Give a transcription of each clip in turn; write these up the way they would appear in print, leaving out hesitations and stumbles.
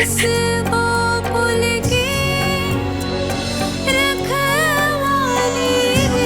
इस बाबुल की रखवाली है।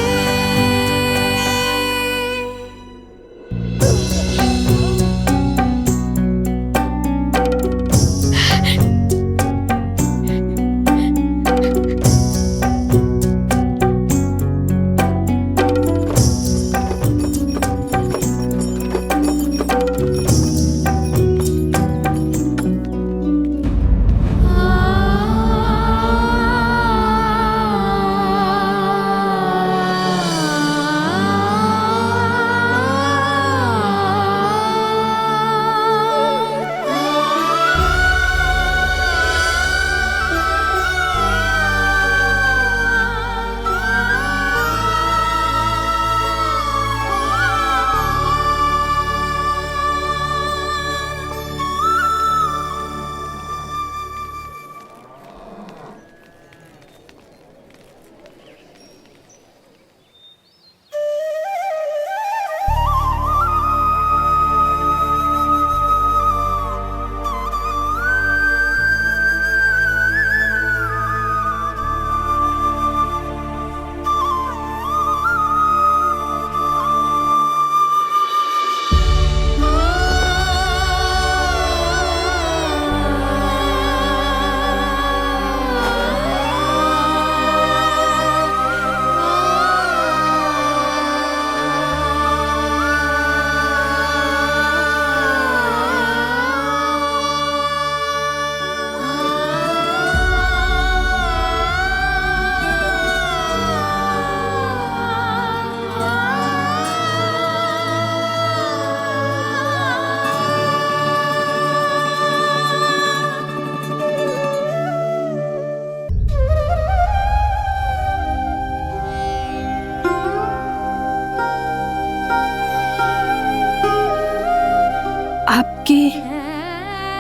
आपकी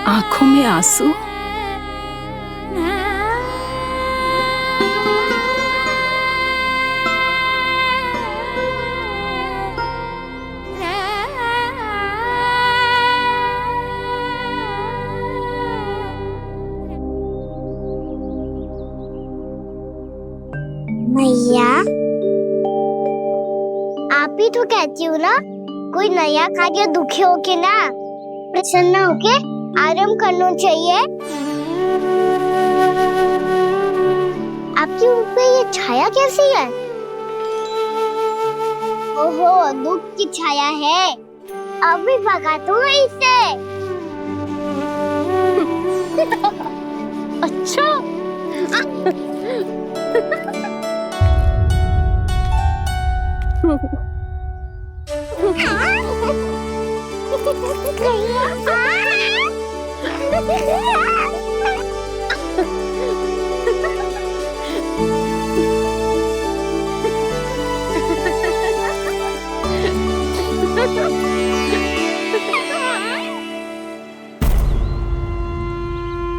आंखों में आंसू? मैया, आप ही तो कहती हो ना, कोई नया खा के दुखी होके ना प्रसन्न होके आराम करना चाहिए। आपके मुंह पे ये छाया कैसी है? ओहो, दुख की छाया है। अभी भगा दो इसे। अच्छा।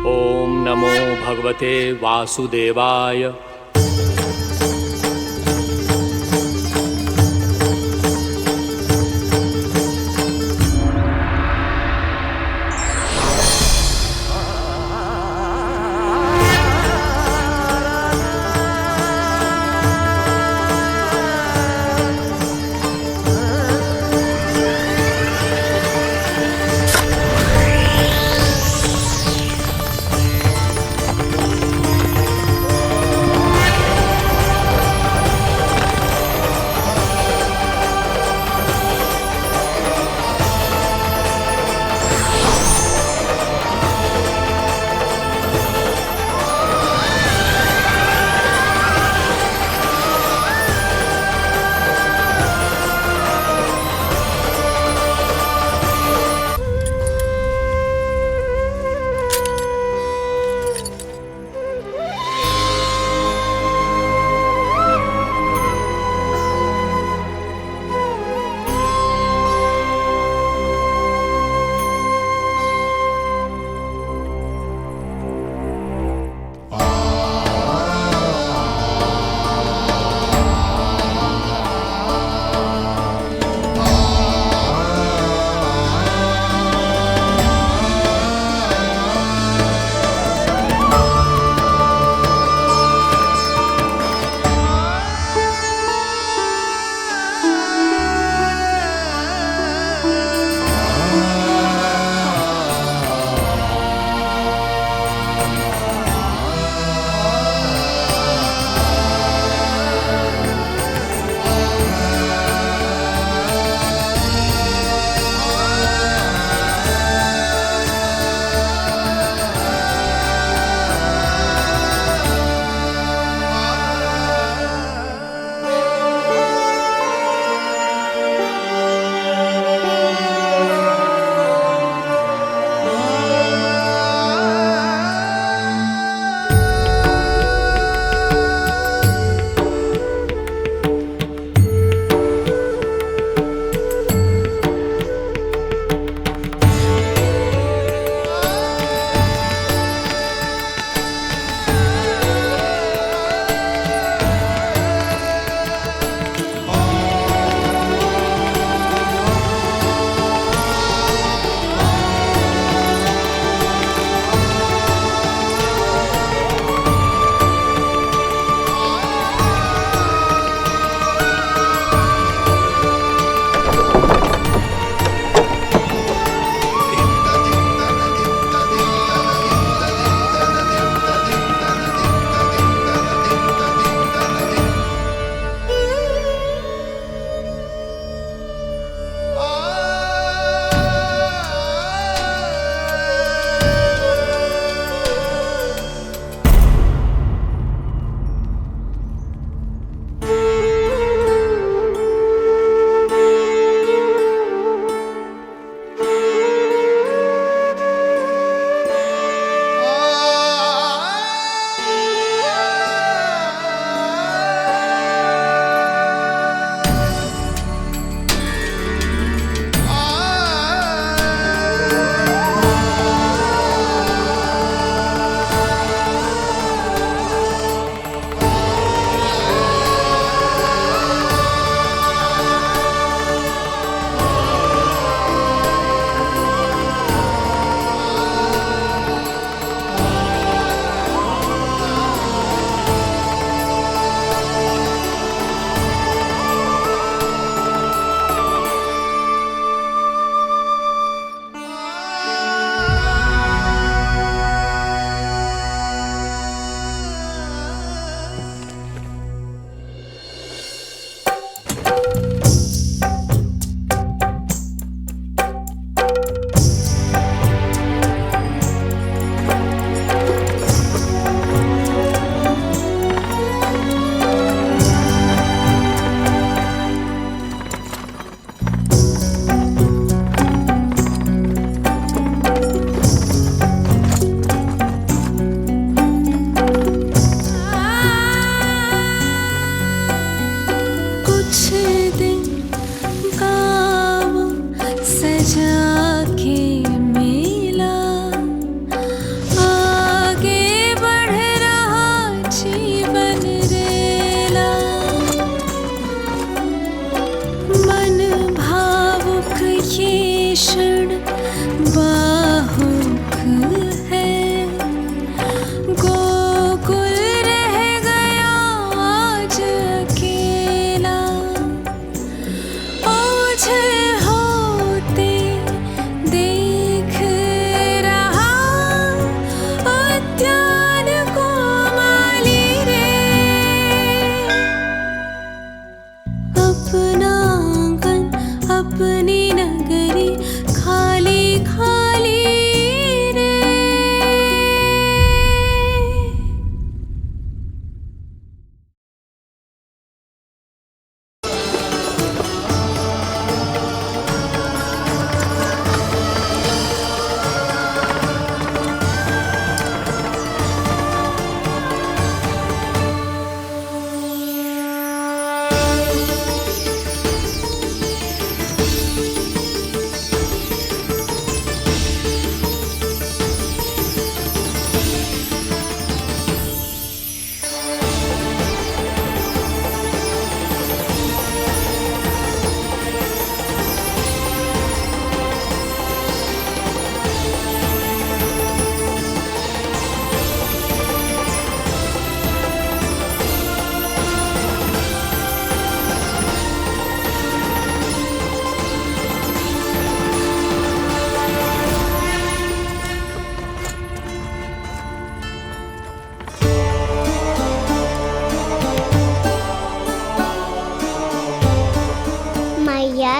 ओम नमो भगवते वासुदेवाय।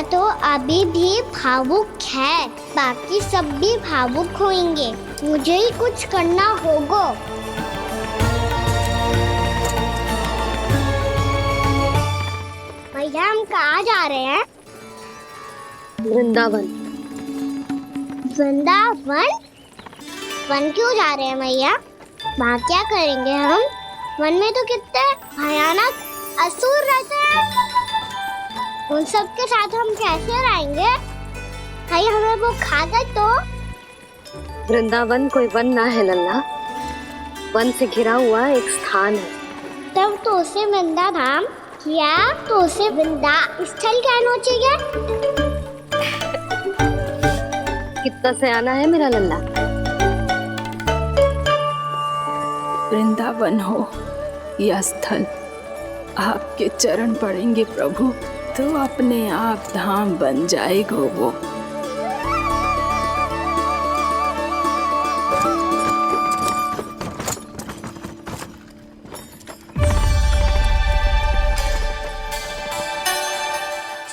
मैया तो अभी भी भावुक है, बाकी सब भी भावुक होंगे। मुझे ही कुछ करना होगा। भैया हम कहाँ जा रहे हैं? वृंदावन। वृंदावन? वन क्यों जा रहे हैं भैया? वहाँ क्या करेंगे हम? वन में तो कितने भयानक असुर रहते हैं। उन सब के साथ हम कैसे रहेंगे? भाई हमें वो खा गए तो? वृंदावन कोई वन ना है लल्ला, वन से घिरा हुआ एक स्थान है। तब तो उसे वृंदा धाम या तो उसे वृंदा स्थल कहना चाहिए। कितना सयाना है मेरा लल्ला। वृंदावन हो या स्थल, आपके चरण पड़ेंगे प्रभु तो अपने आप धाम बन जाएगा वो।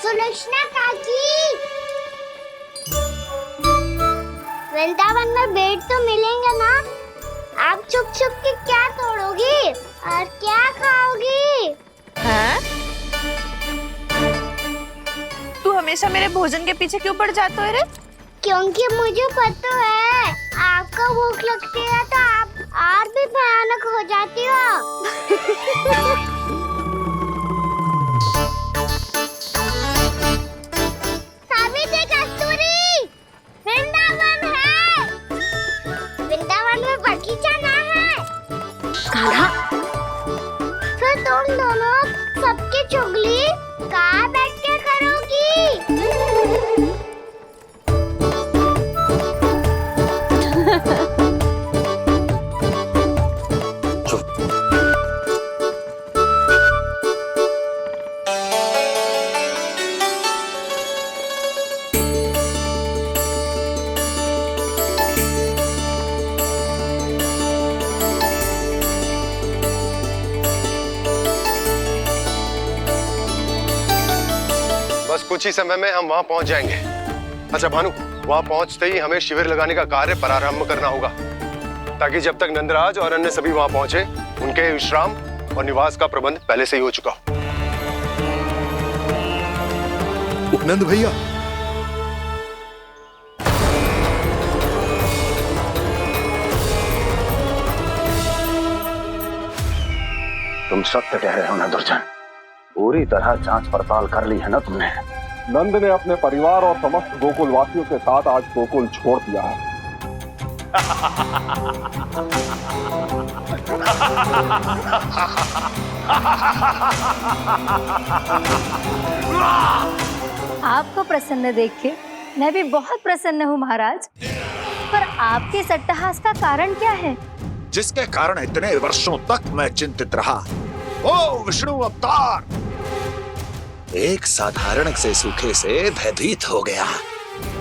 सुलक्षणा काकी, वृंदावन में बेट तो मिलेंगे ना? आप छुप छुप के क्या तोड़ोगी और क्या खाओगी? हाँ? तू हमेशा मेरे भोजन के पीछे क्यों पड़ जाता है रे? क्योंकि मुझे पता है आपको भूख लगती है तो आप और भी भयानक हो जाती हो। सावित्री कस्तूरी, वृंदावन है। वृंदावन में बगीचा ना है। कान्हा, फिर तुम दोनों सबकी चुगली कहाँ बैठ के करोगी? बस कुछ ही समय में हम वहां पहुंच जाएंगे। अच्छा भानु, वहां पहुंचते ही हमें शिविर लगाने का कार्य प्रारंभ करना होगा, ताकि जब तक नंदराज और अन्य सभी वहां पहुंचे उनके विश्राम और निवास का प्रबंध पहले से ही हो चुका हो। उपनंद भैया, तुम सत्य कह रहे हो ना दुर्जन, पूरी तरह जांच पड़ताल कर ली है ना तुमने? नंद ने अपने परिवार और समस्त गोकुल वासियों के साथ आज गोकुल छोड़ दिया है। आपको प्रसन्न देख के मैं भी बहुत प्रसन्न हूँ महाराज, पर आपके इस अट्टहास का कारण क्या है? जिसके कारण इतने वर्षों तक मैं चिंतित रहा। ओ विष्णु अवतार, एक साधारण से सूखे से भयभीत हो गया,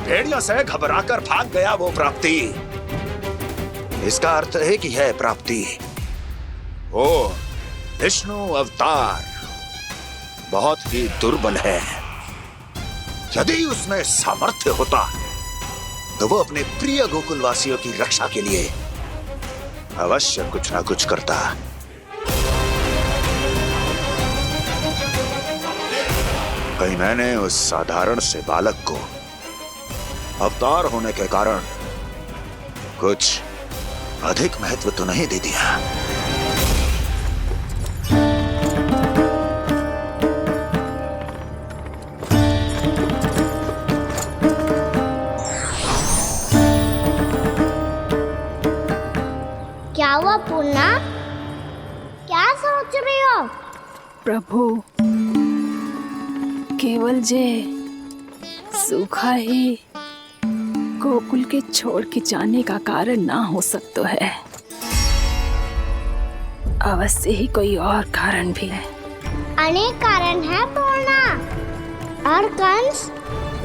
भेड़ियों से घबराकर भाग गया वो प्राप्ति। इसका अर्थ है कि यह प्राप्ति ओ विष्णु अवतार बहुत ही दुर्बल है। यदि उसमें सामर्थ्य होता तो वो अपने प्रिय गोकुलवासियों की रक्षा के लिए अवश्य कुछ ना कुछ करता। कहीं मैंने उस साधारण से बालक को अवतार होने के कारण कुछ अधिक महत्व तो नहीं दे दिया। क्या हुआ पूर्णा? क्या सोच रही हो? प्रभु, केवल जे सूखा ही गोकुल के छोड़ के जाने का कारण ना हो सकता है, अवश्य ही कोई और कारण भी है। अनेक कारण है पूर्णा, और कंस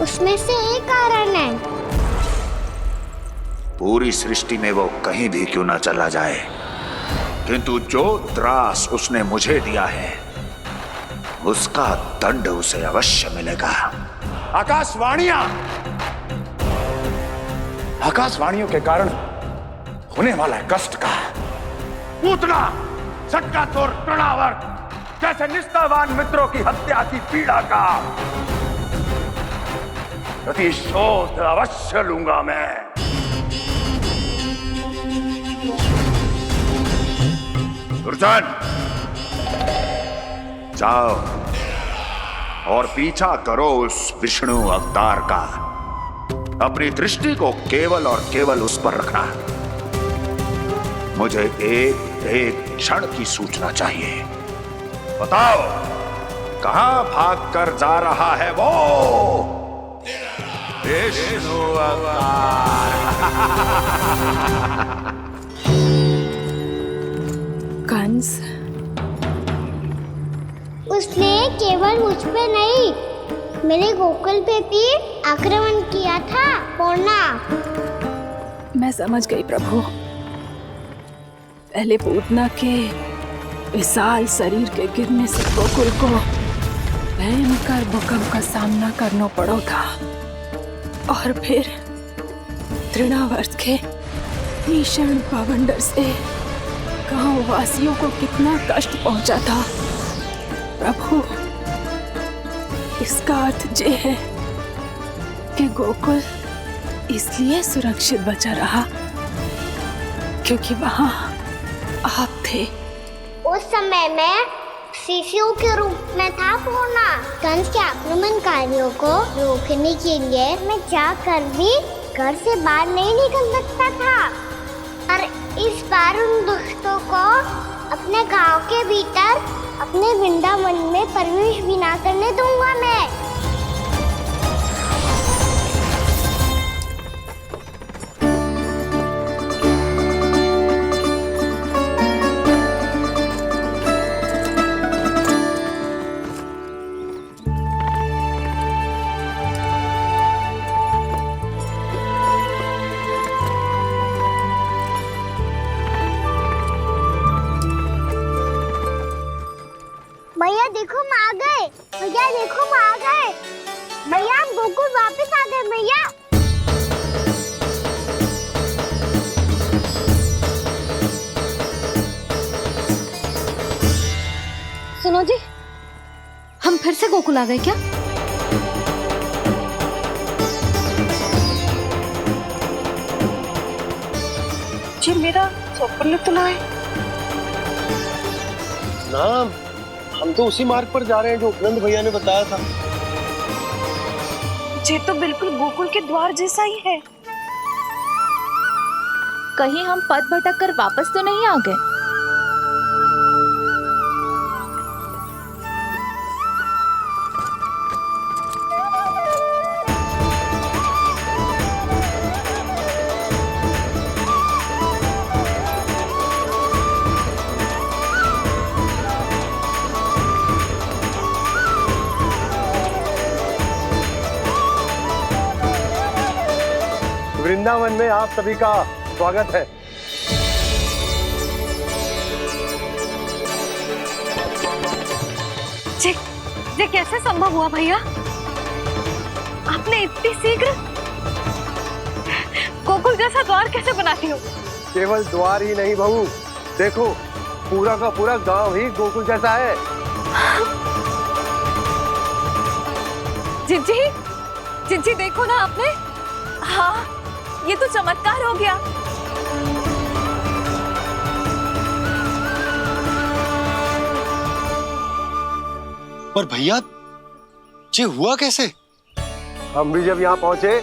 उसमें से एक कारण है। पूरी सृष्टि में वो कहीं भी क्यों ना चला जाए, किंतु जो त्रास उसने मुझे दिया है उसका दंड उसे अवश्य मिलेगा। आकाशवाणियों के कारण होने वाला है कष्ट का। पूतना, सटका चोर तृणावर जैसे निष्ठावान मित्रों की हत्या की पीड़ा का प्रतिशोध अवश्य लूंगा मैं। दुर्जन, जाओ और पीछा करो उस विष्णु अवतार का। अपनी दृष्टि को केवल और केवल उस पर रखना। मुझे एक एक क्षण की सूचना चाहिए। बताओ, कहां भागकर जा रहा है वो विष्णु अवतार? कंस, उसने केवल मुझ पे नहीं, मेरे गोकुल पे भी आक्रमण किया था। पूर्णा, मैं समझ गई प्रभु। पहले पूतना के विशाल शरीर के गिरने से गोकुल को भयंकर भूकंप का सामना करना पड़ा था, और फिर तृणावर्त के भीषण पावंडर से गांव वासियों को कितना कष्ट पहुंचा था। प्रभु, इसका अर्थ ये है कि गोकुल इसलिए सुरक्षित बचा रहा क्योंकि वहां आप थे। उस समय मैं शिशु के रूप में था पूर्णा। कंस के आक्रमणकारियों को रोकने के लिए मैं जाकर भी घर से बाहर नहीं निकल सकता था, और इस बार उन दुष्टों को अपने गांव के भीतर, अपने वृंदावन में प्रवेश भी ना करने दूंगा मैं। भैया देखो हम आ गए। भैया देखो हम आ गए। भैया हम गोकुल वापस आ गए। भैया सुनो जी, हम फिर से गोकुल आ गए क्या? जी मेरा स्वप्न तो ना है। ना, हम तो उसी मार्ग पर जा रहे हैं जो उपनंद भैया ने बताया था। ये तो बिल्कुल गोकुल के द्वार जैसा ही है। कहीं हम पथ भटक कर वापस तो नहीं आ गए? वृंदावन में आप सभी का स्वागत है। ये कैसे संभव हुआ भैया? आपने इतनी शीघ्र गोकुल जैसा द्वार कैसे बनाती हो? केवल द्वार ही नहीं बहू, देखो पूरा का पूरा गांव ही गोकुल जैसा है। जिज्जी, जिज्जी देखो ना आपने। हाँ, ये तो चमत्कार हो गया। पर भैया, ये हुआ कैसे? हम भी जब यहाँ पहुंचे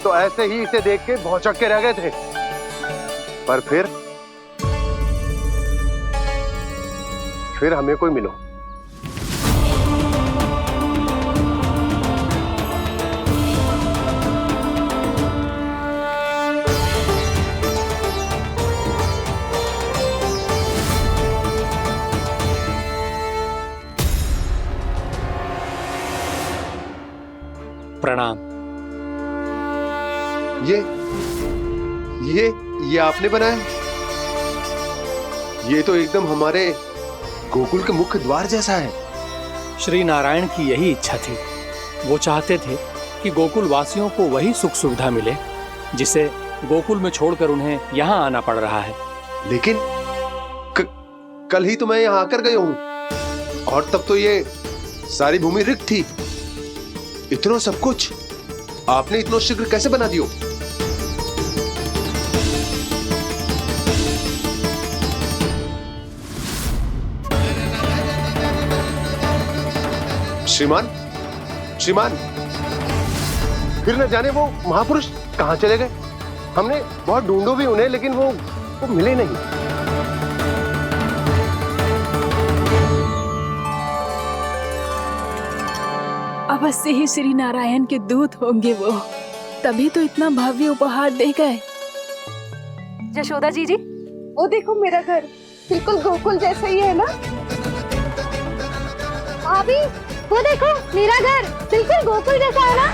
तो ऐसे ही इसे देख के भौचक के रह गए थे, पर फिर हमें कोई मिलो। प्रणाम। ये आपने बनाया? ये तो एकदम हमारे गोकुल के मुख्य द्वार जैसा है। श्री नारायण की यही इच्छा थी। वो चाहते थे ताकि गोकुल वासियों को वही सुख सुविधा मिले जिसे गोकुल में छोड़कर उन्हें यहाँ आना पड़ रहा है। लेकिन कल ही तो मैं यहाँ आकर गया हूँ और तब तो ये सारी भूमि रिक्त थी। इतना सब कुछ आपने इतना शीघ्र कैसे बना दियो? श्रीमान, श्रीमान, फिर न जाने वो महापुरुष कहाँ चले गए। हमने बहुत ढूंढो भी उन्हें, लेकिन वो मिले नहीं। अवश्य ही श्री नारायण के दूत होंगे वो, तभी तो इतना भव्य उपहार दे गए। यशोदा जी, वो देखो मेरा घर बिल्कुल गोकुल जैसा ही है ना। भाभी, वो देखो मेरा घर बिल्कुल गोकुल जैसा है ना।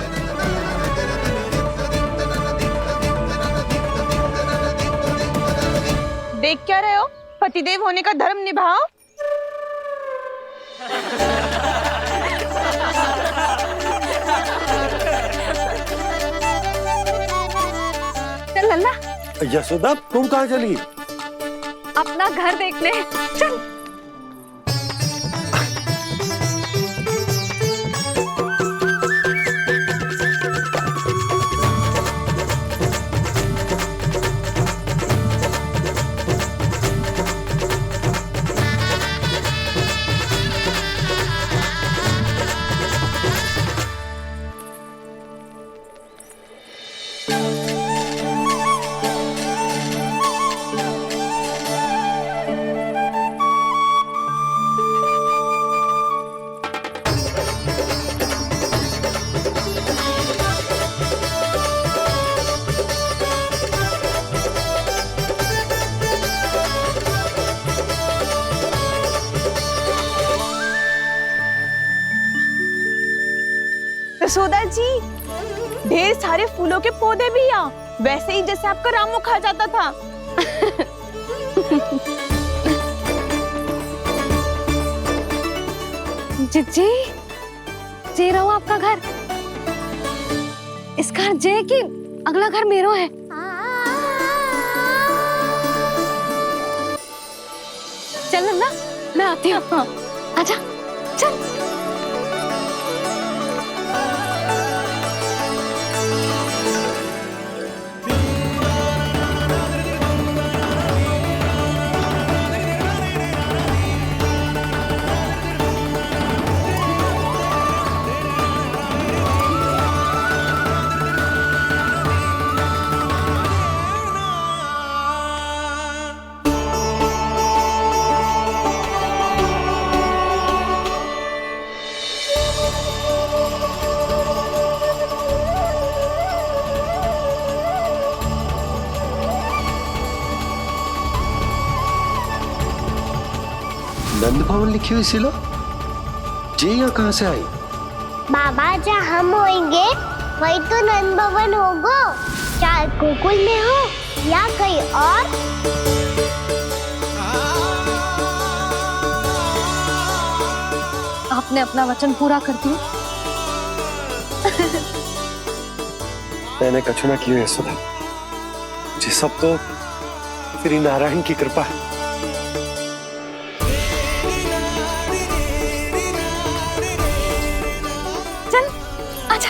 देख क्या रहे हो? पतिदेव होने का धर्म निभाओ। चल लल्ला, यशोदा, तुम कहाँ चली? अपना घर देखने चल। यशोदा जी, ढेर सारे फूलों के पौधे भी यहाँ, वैसे ही जैसे आपका रामू खा जाता था। जी, जे रहो आपका घर। इस घर जे की अगला घर मेरो है। चल ना, मैं आती हूँ। आजा, चल। नंद भवन लिखी हुई सिलो, जी यहाँ कहाँ से आई? बाबा, जहाँ हम होंगे वही तो नंद भवन होगा। चाहे गोकुल में हो या कहीं और। आपने अपना वचन पूरा कर दिया। मैंने कछु ना किया यशोदा, ये सब तो श्री नारायण की कृपा है। चल, आजा।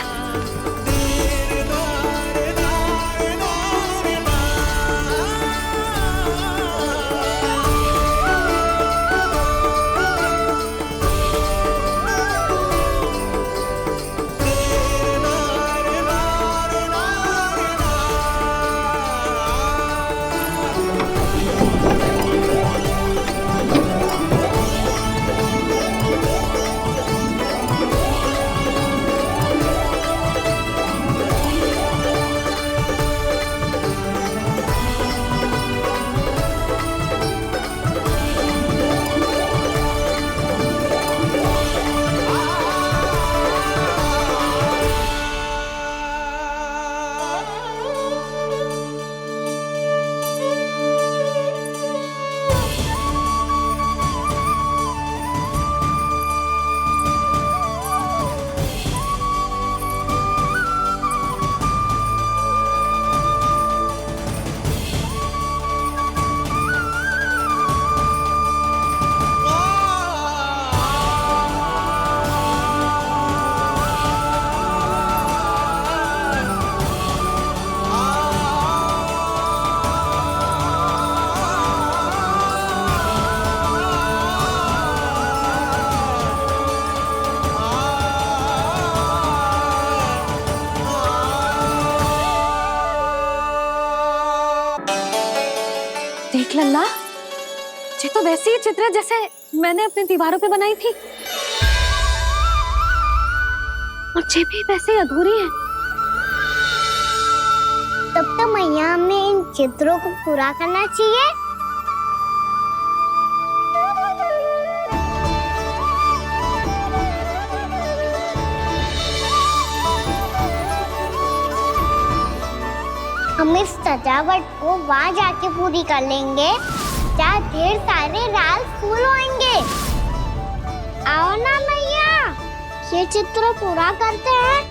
ये तो वैसी ही चित्र है जैसे मैंने अपनी दीवारों पे बनाई थी, और ये भी वैसे ही अधूरी है। तब तो मैया हमें इन चित्रों को पूरा करना चाहिए। हम इस सजावट को वहाँ जाके पूरी कर लेंगे जहाँ ढेर सारे लाल फूल होंगे। आओ ना मैया, ये चित्र पूरा करते हैं।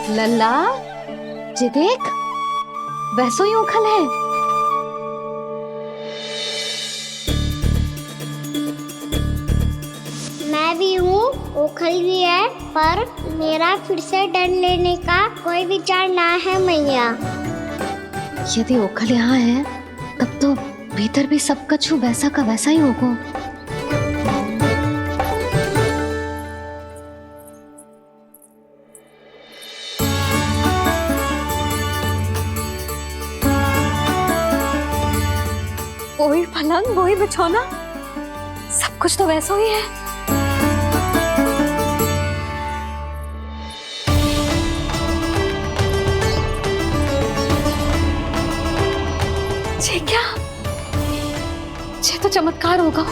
लल्ला, ये देख, वैसो ही उखल है। मैं भी हूँ, उखल भी है, पर मेरा फिर से डर लेने का कोई विचार ना है मैया। यदि उखल यहाँ है, तब तो भीतर भी सब कछु वैसा का वैसा ही होगा। वही पलंग, वही बिछौना, सब कुछ तो वैसा ही है। ये क्या? ये तो चमत्कार होगा।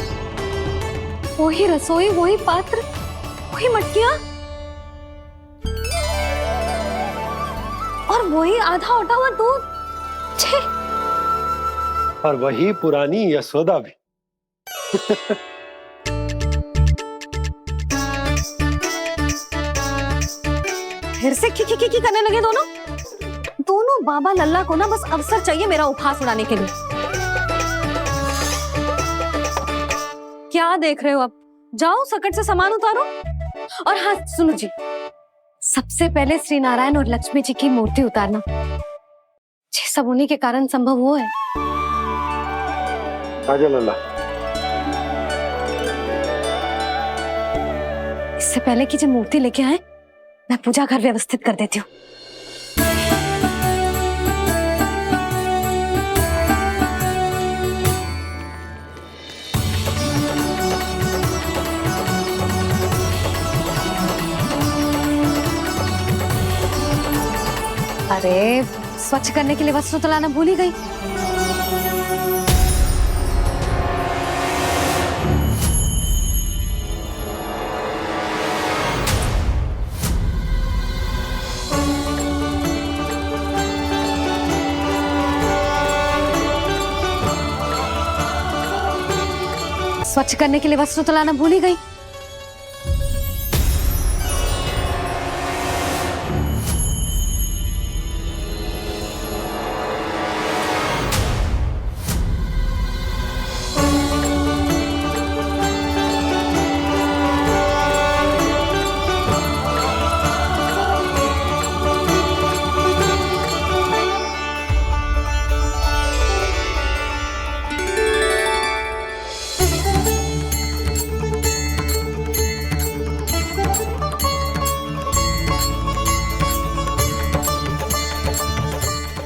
वही रसोई, वही पात्र, वही मटकियां, और वही आधा उठा हुआ दूध। छे, और वही पुरानी यशोदा भी। फिर से की करने लगे दोनों बाबा लल्ला को ना बस अवसर चाहिए मेरा उपहास उड़ाने के लिए। क्या देख रहे हो? अब जाओ सकट से सामान उतारो। और हाँ सुनो जी, सबसे पहले श्री नारायण और लक्ष्मी जी की मूर्ति उतारना। ये सब उन्हीं के कारण संभव हुआ है। आजा लल्ला। इससे पहले कि जो मूर्ति लेके आए, मैं पूजा घर व्यवस्थित कर देती हूँ। अरे स्वच्छ करने के लिए वस्त्र तो लाना भूल ही गई। स्वच्छ करने के लिए वस्त्र तो लाना भूल ही गई।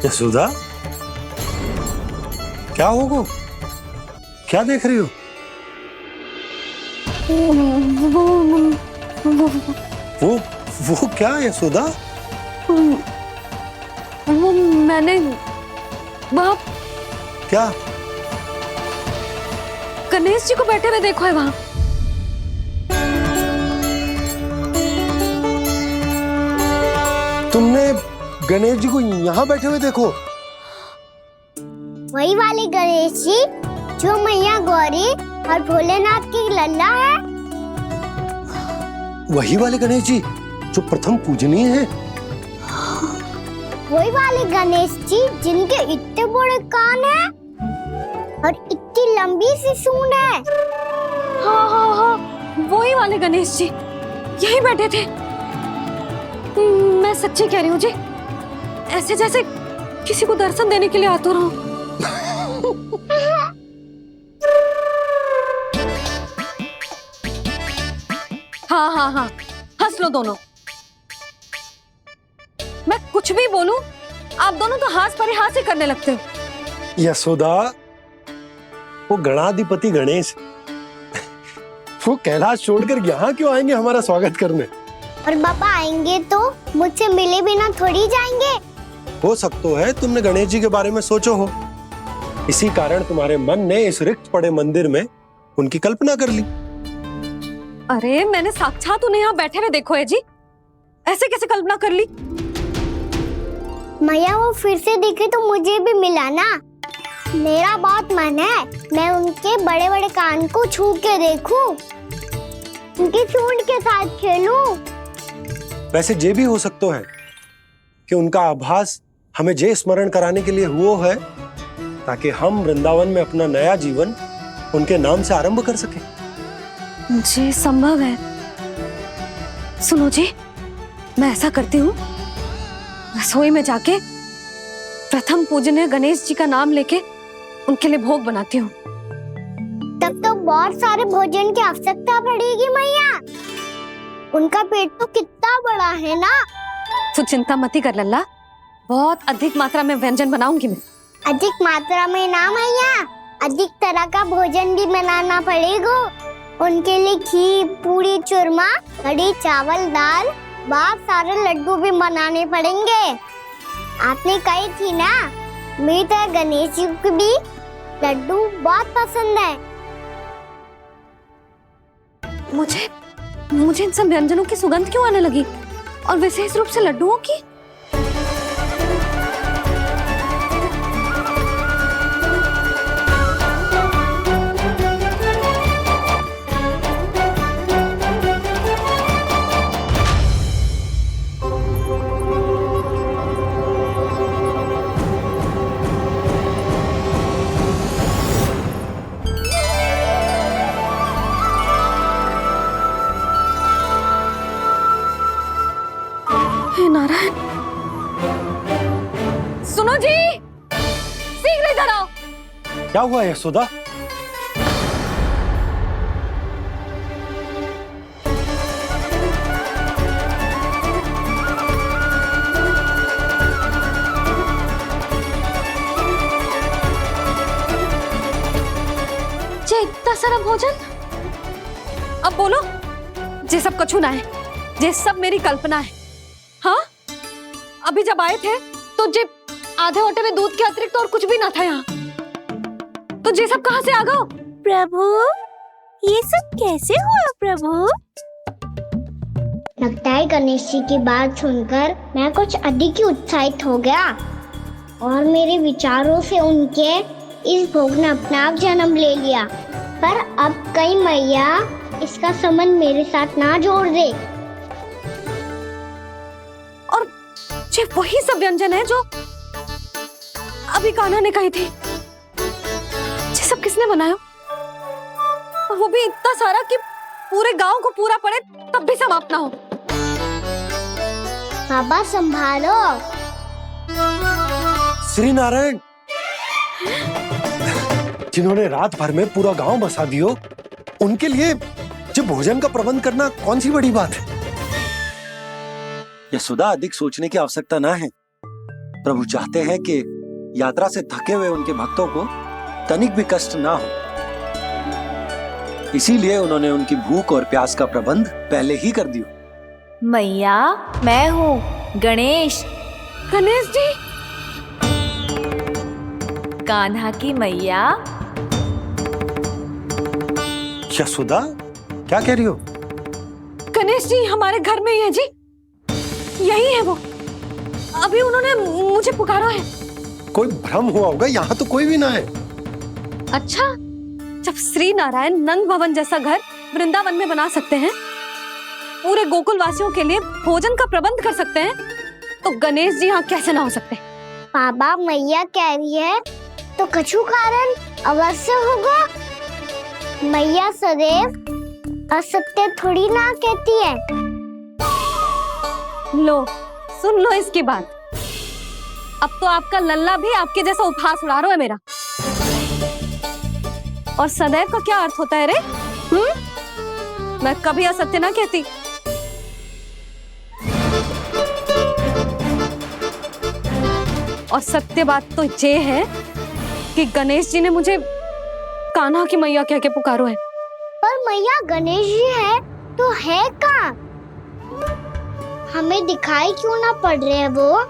यशोदा, क्या होगा? क्या देख रही हो? वो क्या यशोदा? मैंने वहाँ क्या? गणेश जी को बैठे हुए देखो है वहाँ। तुमने गणेश जी को यहाँ बैठे हुए देखो? वही वाले गणेश जी जो मैया गौरी और भोलेनाथ की लल्ला है। वही वाले गणेश जी जो प्रथम पूजनीय हैं? वही वाले गणेश जी जिनके इतने बड़े कान हैं और इतनी लंबी सी सूंड है। हाँ हाँ हाँ, वही वाले गणेश जी यही बैठे थे। मैं सच्ची कह रही हूँ जी, ऐसे जैसे किसी को दर्शन देने के लिए आतुर हूँ। हाँ हाँ हाँ, हंस लो दोनों। मैं कुछ भी बोलूं, आप दोनों तो हाथ परिहास ही करने लगते हो। यशोदा, वो गणाधिपति गणेश वो कैलाश छोड़कर यहाँ क्यों आएंगे हमारा स्वागत करने? और बाबा आएंगे तो मुझसे मिले बिना थोड़ी जाएंगे। हो सकता है तुमने गणेश जी के बारे में सोचो हो, इसी कारण तुम्हारे मन ने इस रिक्त पड़े मंदिर में उनकी कल्पना कर ली। अरे मैंने साक्षात उन्हें यहाँ बैठे हुए देखो है जी, ऐसे कैसे कल्पना कर ली? मैया वो फिर से दिखे तो मुझे भी मिला ना। मेरा बहुत मन है मैं उनके बड़े बड़े कान को छू के देखूं, उनकी सूंड के साथ खेलूं। वैसे ये भी हो सकता है कि उनका आभास हमें जे स्मरण कराने के लिए हुआ है ताकि हम वृंदावन में अपना नया जीवन उनके नाम से आरंभ कर सके। जी संभव है। सुनो जी, मैं ऐसा करती हूँ, रसोई में जाके प्रथम पूजनीय गणेश जी का नाम लेके उनके लिए भोग बनाती हूँ। तब तो बहुत सारे भोजन की आवश्यकता पड़ेगी मैया, उनका पेट तो कितना बड़ा है ना। तू चिंता मत कर लल्ला, बहुत अधिक मात्रा में व्यंजन बनाऊंगी मैं। अधिक मात्रा में ना मैया, अधिक तरह का भोजन भी बनाना पड़ेगा। उनके लिए खीर, पूरी, चूरमा, कढ़ी, चावल, दाल, बहुत सारे लड्डू भी बनाने पड़ेंगे। आपने कही थी ना, मेरी तरह गणेश जी को भी लड्डू बहुत पसंद है। मुझे इन सब व्यंजनों की सुगंध क्यों आने लगी, और विशेष रूप से लड्डुओं की? नारायण, सुनो जी, शीघ्र इधर आओ। क्या हुआ यशोदा? जे इतना सारा भोजन, अब बोलो, जे सब कछु ना है, जे सब मेरी कल्पना है। हाँ, अभी जब आए थे तो जे आधे ओटे में दूध के अतिरिक्त और कुछ भी ना था यहाँ, तो जे सब कहाँ से आ गए? प्रभु, ये सब कैसे हुआ प्रभु? लगता है गणेश जी की बात सुनकर मैं कुछ अधिक ही उत्साहित हो गया और मेरे विचारों से उनके इस भोग ने अपना आप जन्म ले लिया। पर अब कहीं मैया इसका संबंध मेरे साथ ना जोड़ दे। और ये वही सब व्यंजन है जो अभी कान्हा ने कही थी। ये सब किसने बनाया? और वो भी इतना सारा कि पूरे गांव को पूरा पड़े तब भी समाप्त ना हो। बाबा संभालो। श्री नारायण, जिन्होंने रात भर में पूरा गांव बसा दियो, उनके लिए जो भोजन का प्रबंध करना कौन सी बड़ी बात है? यशोदा, अधिक सोचने की आवश्यकता ना है। प्रभु चाहते हैं कि यात्रा से थके हुए उनके भक्तों को तनिक भी कष्ट ना हो, इसीलिए उन्होंने उनकी भूख और प्यास का प्रबंध पहले ही कर दिया। मैया, मैं हूँ गणेश। गणेश जी, कान्हा की मैया। यशोदा, क्या कह रही हो? गणेश जी हमारे घर में ही है जी, यही है वो। अभी उन्होंने मुझे पुकारा है। कोई भ्रम हुआ होगा, यहाँ तो कोई भी ना है। अच्छा, जब श्री नारायण नंद भवन जैसा घर वृंदावन में बना सकते हैं, पूरे गोकुल वासियों के लिए भोजन का प्रबंध कर सकते हैं, तो गणेश जी यहाँ कैसे ना हो सकते? बाबा मैया कह रही है तो कछु कारण अवश्य होगा। मैया सदैव असत्य थोड़ी ना कहती है। लो सुन लो इसकी बात। अब तो आपका लल्ला भी आपके जैसा उपहास उड़ा रहा है मेरा। और सदैव का क्या अर्थ होता है रे? मैं कभी असत्य ना कहती। और सत्य बात तो ये है कि गणेश जी ने मुझे कान्हा की मैया कह के पुकारो है। पर मैया गणेश जी है तो है कहाँ? हमें दिखाई क्यों ना पड़ रहे हैं वो?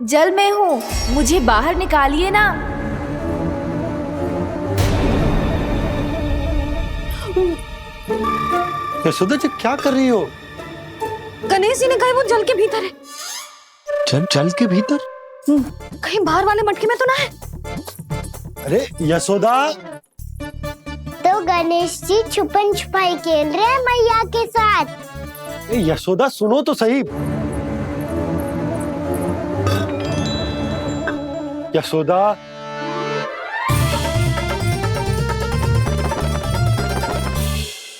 जल में हूँ, मुझे बाहर निकालिए ना। यशोदा जी क्या कर रही हो? गणेश जी ने कहा वो जल के भीतर है। जल के भीतर? कहीं बाहर वाले मटके में तो ना है? अरे यशोदा! तो गणेश जी छुपन छुपाई खेल रहे हैं मैया के साथ। यशोदा सुनो तो सही। यशोदा,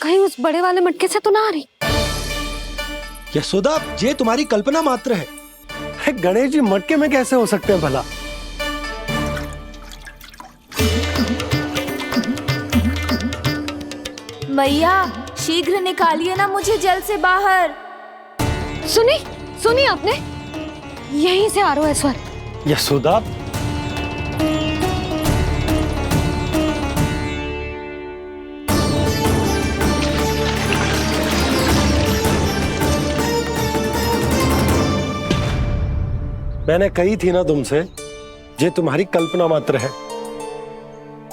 कहीं उस बड़े वाले मटके से तो ना आ रही? यशोदा ये तुम्हारी कल्पना मात्र है। गणेश जी मटके में कैसे हो सकते हैं भला? मैया शीघ्र निकालिए ना मुझे जल से बाहर। सुनी आपने? यहीं से आ रहा है स्वर। यशोदा, मैंने कही थी ना तुमसे, ये तुम्हारी कल्पना मात्र है।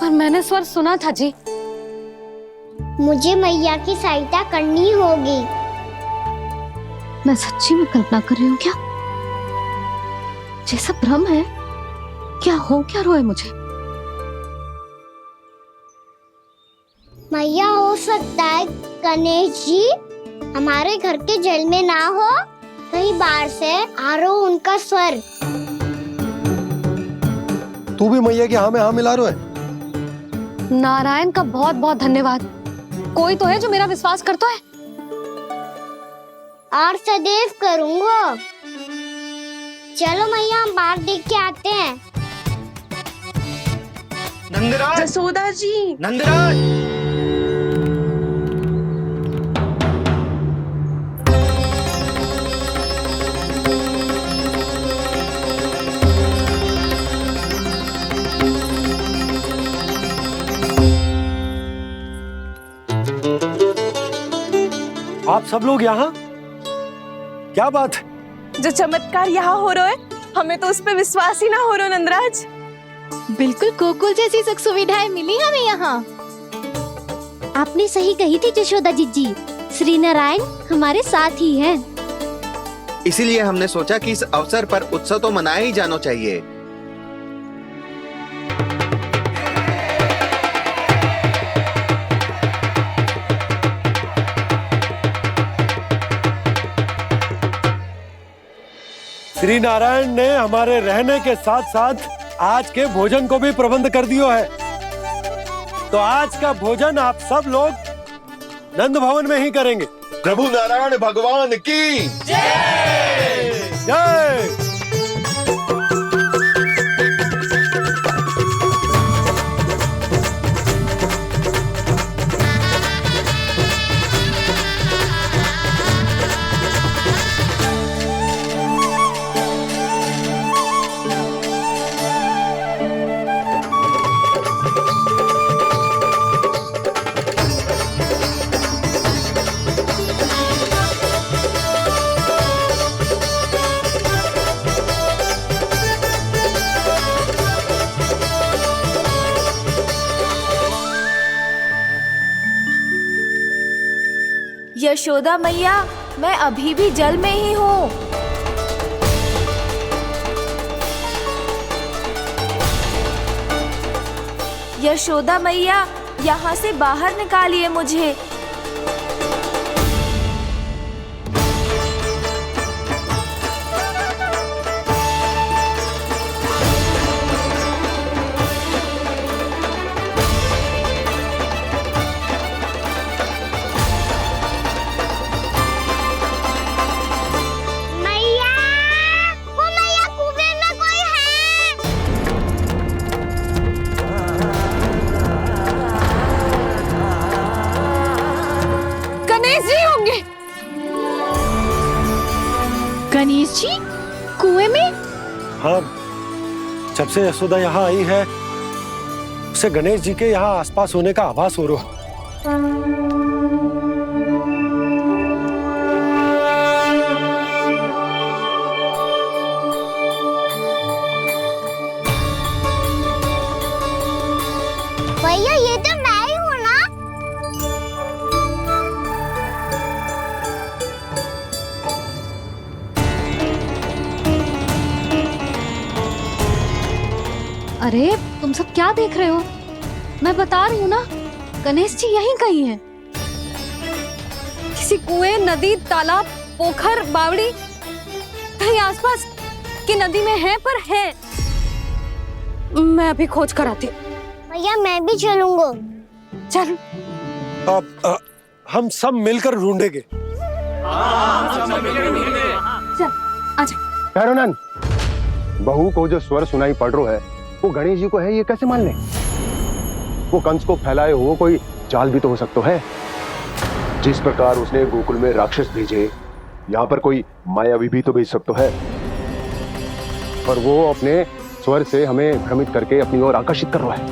पर मैंने स्वर सुना था जी। मुझे मैया की सहायता करनी होगी। मैं सच्ची में कल्पना कर रही हूँ क्या? जैसा भ्रम है क्या? हो क्या रहा है मुझे? मैया हो सकता है गणेश जी हमारे घर के जल में ना हो, कहीं बाहर से आ रहा हो उनका स्वर। तू भी मैया की हाँ में हाँ मिला रहा है। नारायण का बहुत बहुत धन्यवाद। कोई तो है जो मेरा विश्वास करता है। और सदैव करूंगा। चलो मैया हम बाहर देख के आते हैं। नंदराज! यशोदा जी! नंदराज! आप सब लोग यहाँ? क्या बात है? जो चमत्कार यहाँ हो रहा है, हमें तो उस पे विश्वास ही ना हो रहा नंदराज। बिल्कुल गोकुल जैसी सुख सुविधाएं मिली हमें यहाँ। आपने सही कही थी यशोदा जीजी, श्री नारायण हमारे साथ ही हैं। इसीलिए हमने सोचा कि इस अवसर पर उत्सव तो मनाया ही जाना चाहिए। श्री नारायण ने हमारे रहने के साथ साथ आज के भोजन को भी प्रबंध कर दिया है। तो आज का भोजन आप सब लोग नंद भवन में ही करेंगे। प्रभु नारायण भगवान की जय! जय! यशोदा मैया, मैं अभी भी जल में ही हूँ। यशोदा मैया, यहाँ से बाहर निकालिए मुझे। मैया, वो मैया कुएं में कोई है। गणेश जी होंगे। गणेश जी कुएं में? हाँ, जब से यशोदा यहाँ आई है उसे गणेश जी के यहाँ आसपास होने का आभास हो रहा। भैया ये तो मैं ही हूँ ना। अरे तुम सब क्या देख रहे हो? मैं बता रही हूँ ना, गणेश जी यहीं कहीं हैं। किसी कुएं, नदी, तालाब, पोखर, बावड़ी, कहीं आसपास की नदी में है, पर है। मैं अभी खोज कर आती हूँ। भैया मैं भी चलूंगा। चल। अब हम सब मिलकर ढूंढेंगे। चल, आजा। भैरवनंद, बहू को जो स्वर सुनाई पड़ रहा है वो गणेश जी को है, ये कैसे मान ले? वो कंस को फैलाए हुए कोई चाल भी तो हो सकता है। जिस प्रकार उसने गोकुल में राक्षस भेजे, यहाँ पर कोई मायावी भी तो भेज सकता है। पर वो अपने स्वर से हमें भ्रमित करके अपनी ओर आकर्षित कर रहा है।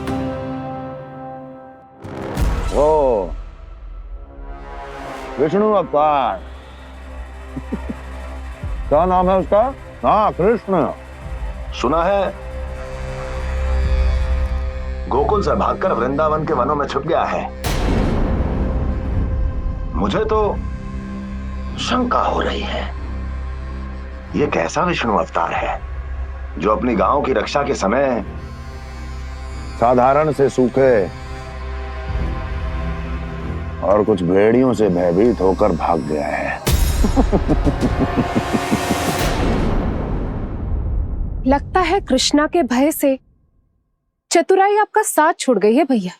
ओ विष्णु अवतार। क्या नाम है उसका? हाँ, कृष्ण। सुना है गोकुल से भागकर वृंदावन के वनों में छुप गया है। मुझे तो शंका हो रही है, ये कैसा विष्णु अवतार है जो अपनी गांव की रक्षा के समय साधारण से सूखे और कुछ भेड़ियों से भयभीत होकर भाग गया है। लगता है कृष्णा के भय से चतुराई आपका साथ छोड़ गई है भैया।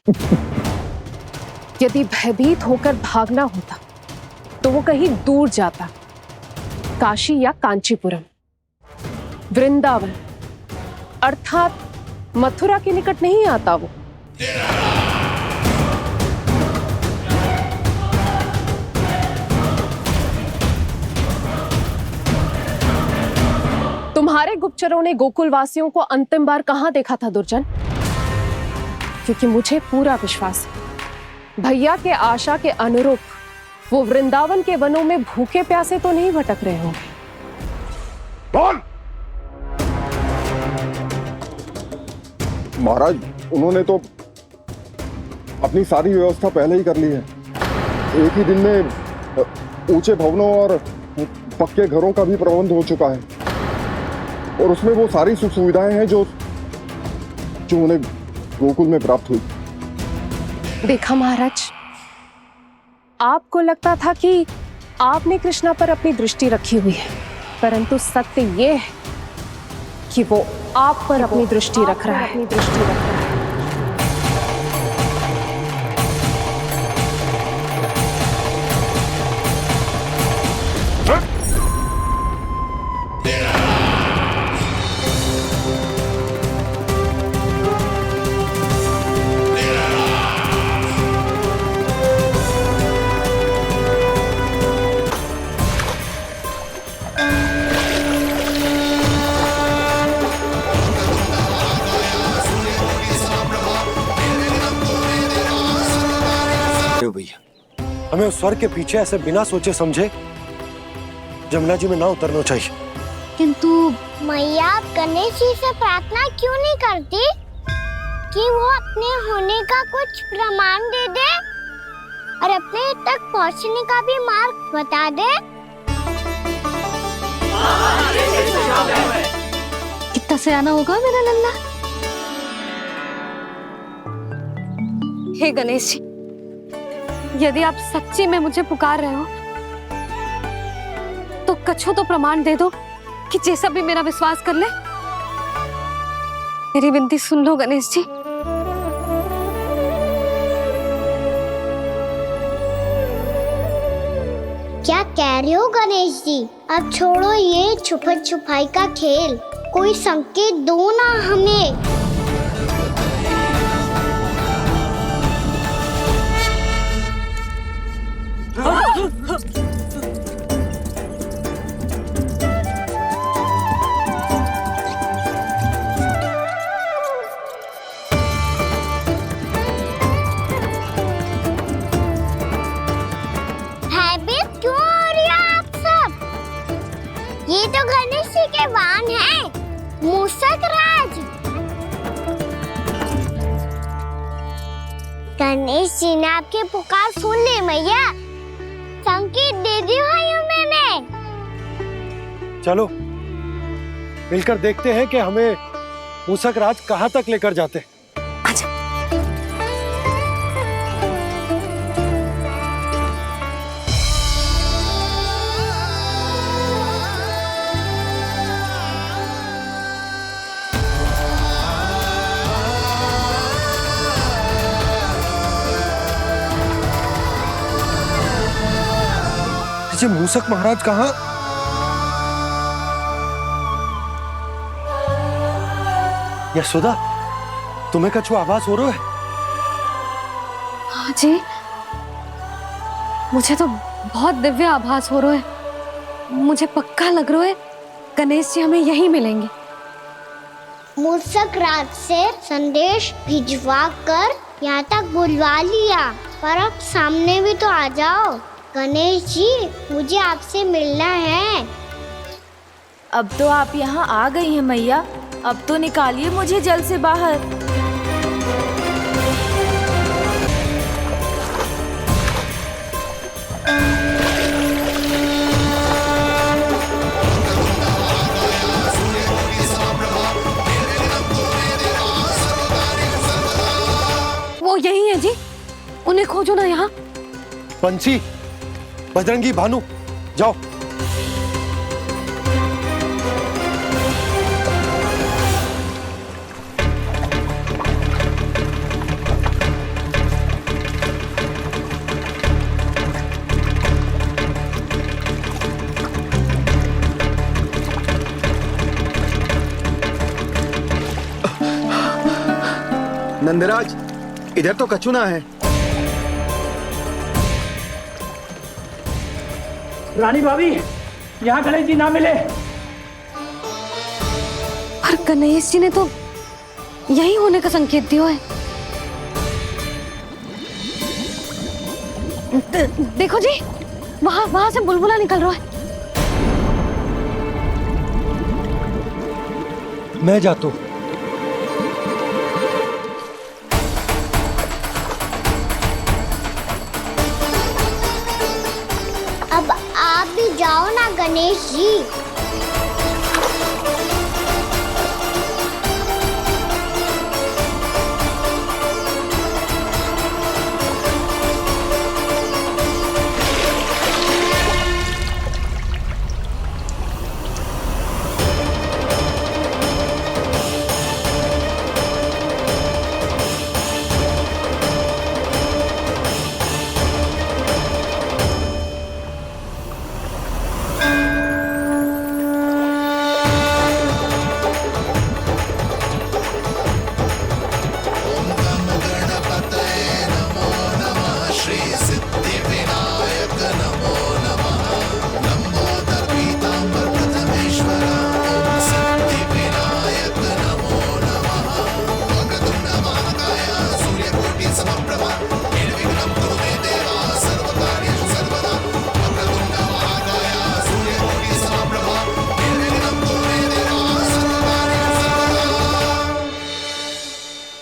यदि भयभीत होकर भागना होता तो वो कहीं दूर जाता, काशी या कांचीपुरम, वृंदावन अर्थात मथुरा के निकट नहीं आता वो। तुम्हारे गुप्तचरों ने गोकुल वासियों को अंतिम बार कहां देखा था दुर्जन? क्योंकि मुझे पूरा विश्वास है भैया के आशा के अनुरूप वो वृंदावन के वनों में भूखे प्यासे तो नहीं भटक रहे होंगे। बोल। महाराज, उन्होंने तो अपनी सारी व्यवस्था पहले ही कर ली है। एक ही दिन में ऊंचे भवनों और पक्के घरों का भी प्रबंध हो चुका है, और उसमें वो सारी सुख सुविधाएं हैं जो उन्हें गोकुल में प्राप्त हुई। देखा महाराज, आपको लगता था कि आपने कृष्णा पर अपनी दृष्टि रखी हुई है, परंतु सत्य ये है कि वो आप पर अपनी दृष्टि रख रहा है। हमें उस स्वर के पीछे ऐसे बिना सोचे समझे जमुना जी में ना उतरना चाहिए। किंतु मैया, आप गणेश जी से प्रार्थना क्यों नहीं करती कि वो अपने होने का कुछ प्रमाण दे दे? और अपने तक पहुंचने का भी मार्ग बता दे। कितना सयाना होगा मेरा लल्ला। हे गणेश जी, यदि आप सच्ची में मुझे पुकार रहे हो तो कछु तो प्रमाण दे दो कि जैसा भी मेरा विश्वास कर ले। मेरी विनती सुन लो गणेश जी। क्या कह रहे हो गणेश जी? अब छोड़ो ये छुपन छुपाई का खेल, कोई संकेत दो ना हमें। भयभीत क्यों हो रही हो आप सब? ये तो गणेश जी के वाहन हैं, मूषक राज। गणेश जी ने आपकी पुकार सुन ली मैया, संकेत दे दी भाइयों मैंने। चलो मिलकर देखते हैं कि हमें मूषक राज कहाँ तक लेकर जाते हैं। मूषक महाराज कहाँ? यशोदा, तुम्हें कछु आभास हो रहा है? हाँ जी, मुझे तो बहुत दिव्य आभास हो रहा है। मुझे पक्का लग रहा है गणेश जी हमें यहीं मिलेंगे। मूषक राज से संदेश भिजवा कर यहाँ तक बुलवा लिया, पर अब सामने भी तो आ जाओ। गणेश जी, मुझे आपसे मिलना है। अब तो आप यहाँ आ गई हैं मैया, अब तो निकालिए मुझे जल से बाहर। वो यही है जी, उन्हें खोजो ना यहाँ। पंछी, बजरंगी, भानु, जाओ। नंदराज, इधर तो कछुना है। रानी भाभी, यहाँ गणेश जी ना मिले। पर गणेश जी ने तो यही होने का संकेत दिया है। देखो जी, वहां से बुलबुला निकल रहा है। मैं जाता हूँ। अब आप भी जाओ ना गणेश जी।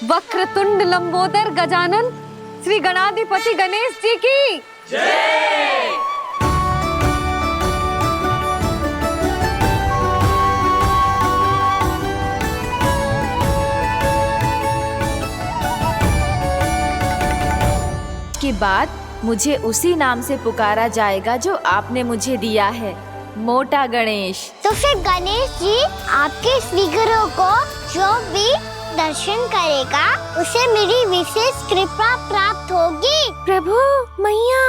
वक्रतुंड लंबोदर गजानन श्री गणाधिपति गणेश जी की जय। के बाद मुझे उसी नाम से पुकारा जाएगा जो आपने मुझे दिया है, मोटा गणेश। तो फिर गणेश जी आपके इस विग्रह को जो भी दर्शन करेगा उसे मेरी विशेष कृपा प्राप्त होगी। प्रभु मैया।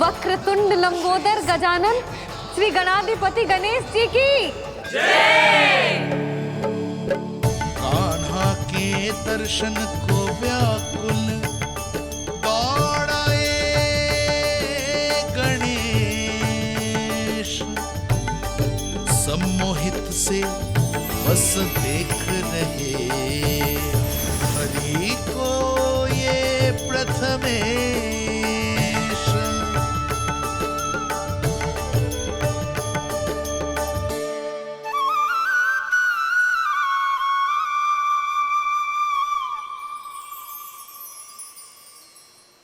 वक्रतुंड लंबोदर गजानन श्री गणाधिपति गणेश जी की जय। कान्हा के दर्शन को व्याकुल दौड़ाए गणेश, सम्मोहित से बस देख रहे हरि को ये प्रथमेश।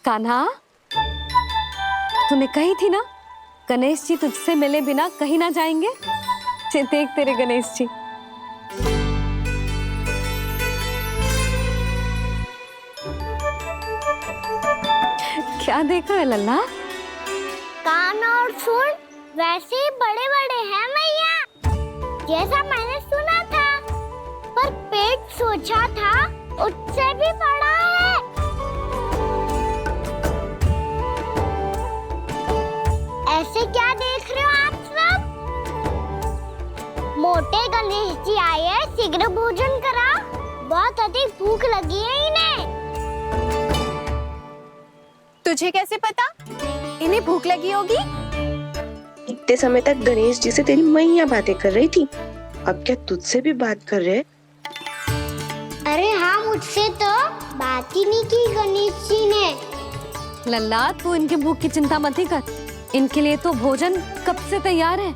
कान्हा, तूने कही थी ना गणेश जी तुझसे मिले बिना कहीं ना जाएंगे। देख तेरे गणेश जी। क्या देख रहे है लल्ला? कान और सुन वैसे ही बड़े बड़े हैं मैया, जैसा मैंने सुना था, पर पेट सोचा था उससे भी बड़ा है। ऐसे क्या देख रहे हो आप सब? मोटे गणेश जी आए हैं, शीघ्र भोजन करा, बहुत अधिक भूख लगी है इन्हें। तुझे कैसे पता इन्हें भूख लगी होगी? इतने समय तक गणेश जी से तेरी मैया बातें कर रही थी, अब क्या तुझसे भी बात कर रहे? अरे हाँ, मुझसे तो बात ही नहीं की गणेश जी ने। लल्ला तू इनके भूख की चिंता मत ही कर, इनके लिए तो भोजन कब से तैयार है।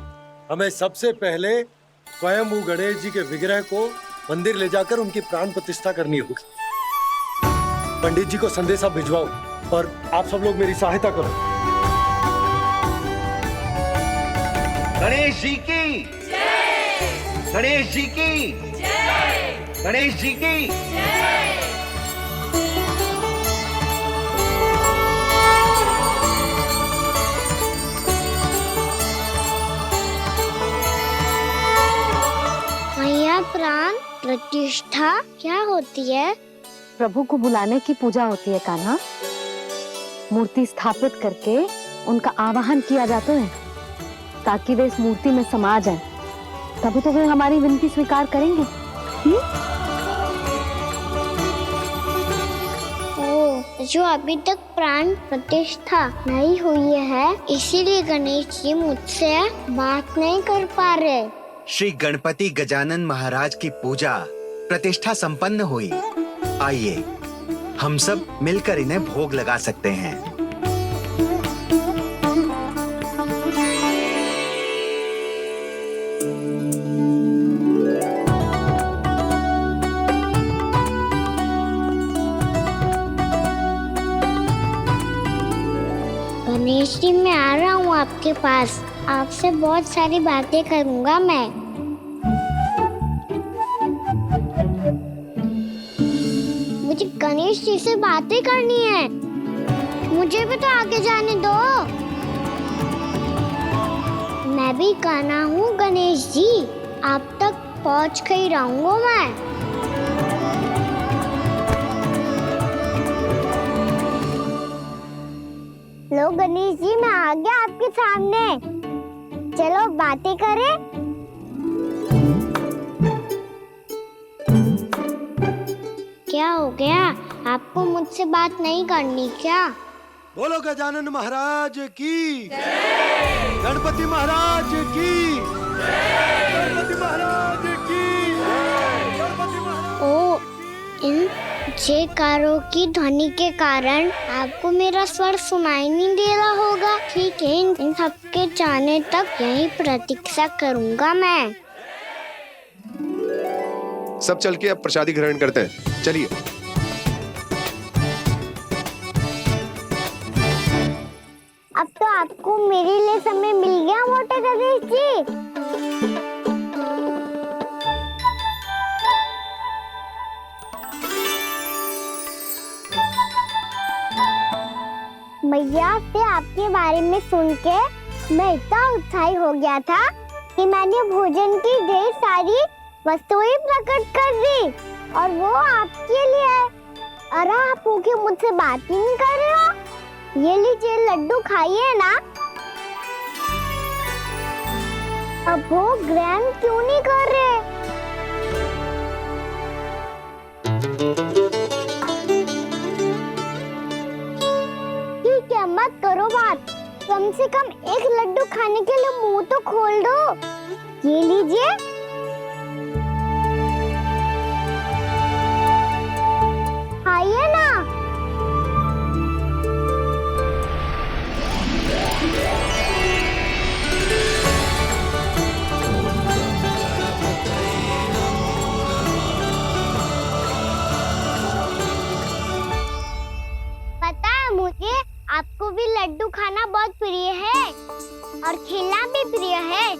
हमें सबसे पहले स्वयं गणेश जी के विग्रह को मंदिर ले जाकर उनकी प्राण प्रतिष्ठा करनी होगी। पंडित जी को संदेशा भिजवाओ और आप सब लोग मेरी सहायता करो। गणेश जी की जय। गणेश जी की जय। गणेश जी की जय। मैया, प्राण प्रतिष्ठा क्या होती है? प्रभु को बुलाने की पूजा होती है कान्हा। मूर्ति स्थापित करके उनका आवाहन किया जाता है ताकि वे इस मूर्ति में समा जाएं। तभी तो वे हमारी विनती स्वीकार करेंगे। ओ, जो अभी तक प्राण प्रतिष्ठा नहीं हुई है, इसीलिए गणेश जी मुझसे बात नहीं कर पा रहे। श्री गणपति गजानन महाराज की पूजा प्रतिष्ठा संपन्न हुई। आइए हम सब मिलकर इन्हें भोग लगा सकते हैं। गणेश जी, मैं आ रहा हूँ आपके पास, आपसे बहुत सारी बातें करूँगा मैं। मुझे गणेश जी से बातें करनी है, मुझे भी तो आगे जाने दो। मैं भी कान्हा हूँ गणेश जी, आप तक पहुँच कर ही रहूँगा मैं। लो गणेश जी, मैं आ गया आपके सामने, चलो बातें करें। क्या हो गया, आपको मुझसे बात नहीं करनी क्या? बोलो गजानन महाराज की जय। गणपति महाराज की जय। गणपति महाराज की जय। गणपति महाराज। ओ, इन जयकारों की ध्वनि के कारण आपको मेरा स्वर सुनाई नहीं दे रहा होगा। ठीक है, इन सबके जाने तक यही प्रतीक्षा करूंगा मैं। सब चल के अब प्रसादी ग्रहण करते हैं, चलिए। अब तो आपको मेरे लिए समय मिल गया मोटे गणेश जी। मैया से आपके बारे में सुन के मैं इतना उत्साही हो गया था कि मैंने भोजन की ढेर सारी वस्तुएं प्रकट कर दी और वो आपके लिए। अरे आप भूखे मुझसे बात ही नहीं कर रहे हो। ये लीजिए लड्डू खाइए ना। अब वो ग्रहण क्यों नहीं कर रहे? ठीक है, मत करो बात। कम से कम एक लड्डू खाने के लिए मुंह तो खोल दो। ये लीजिए। खाइए ना। पता है मुझे आपको भी लड्डू खाना बहुत प्रिय है और खेलना भी प्रिय है,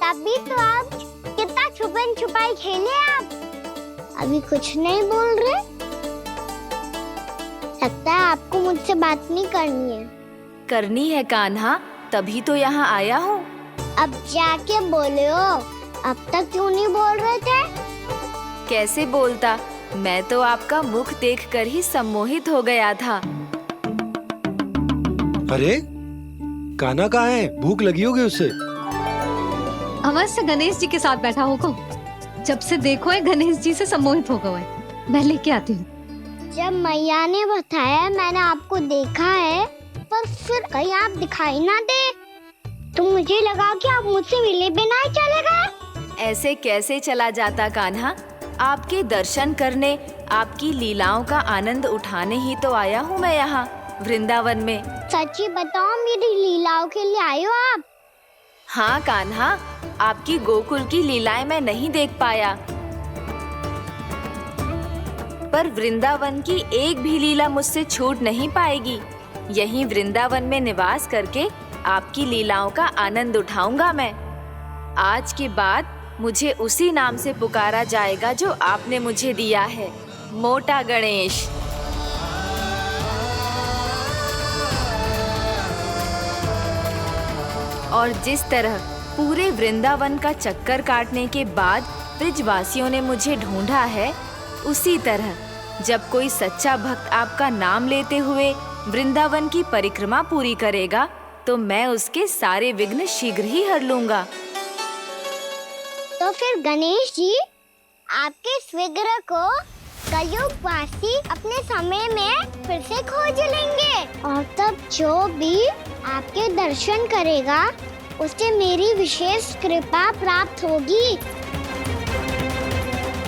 तभी तो आप कितना छुपन छुपाई खेले। आप अभी कुछ नहीं बोल रहे। लगता है आपको मुझसे बात नहीं करनी है कान्हा, तभी तो यहाँ आया हूँ। अब जाके बोलो। अब तक क्यों नहीं बोल रहे थे? कैसे बोलता, मैं तो आपका मुख देखकर ही सम्मोहित हो गया था। अरे कान्हा कहाँ है? भूख लगी होगी उसे। अवश्य गणेश जी के साथ बैठा होगा। जब से देखो है गणेश जी से सम्मोहित हो गया है। मैं लेके आती हूँ। जब मैया ने बताया मैंने आपको देखा है, पर फिर कहीं आप दिखाई ना दे तो मुझे लगा कि आप मुझसे मिले बिना ही चले गए। ऐसे कैसे चला जाता कान्हा? आपके दर्शन करने, आपकी लीलाओं का आनंद उठाने ही तो आया हूँ मैं यहाँ वृंदावन में। सच्ची बताओ, मेरी लीलाओं के लिए आए हो आप? हाँ कान्हा, आपकी गोकुल की लीलाएं मैं नहीं देख पाया, पर वृंदावन की एक भी लीला मुझसे छूट नहीं पाएगी। यहीं वृंदावन में निवास करके आपकी लीलाओं का आनंद उठाऊंगा मैं। आज के बाद मुझे उसी नाम से पुकारा जाएगा जो आपने मुझे दिया है, मोटा गणेश। और जिस तरह पूरे वृंदावन का चक्कर काटने के बाद ब्रिजवासियों ने मुझे ढूंढा है, उसी तरह जब कोई सच्चा भक्त आपका नाम लेते हुए वृंदावन की परिक्रमा पूरी करेगा, तो मैं उसके सारे विघ्न शीघ्र ही हर लूंगा। तो फिर गणेश जी, आपके इस विग्रह को कलयुगवासी अपने समय में फिर से खोज लेंगे और तब जो भी आपके दर्शन करेगा उसे मेरी विशेष कृपा प्राप्त होगी।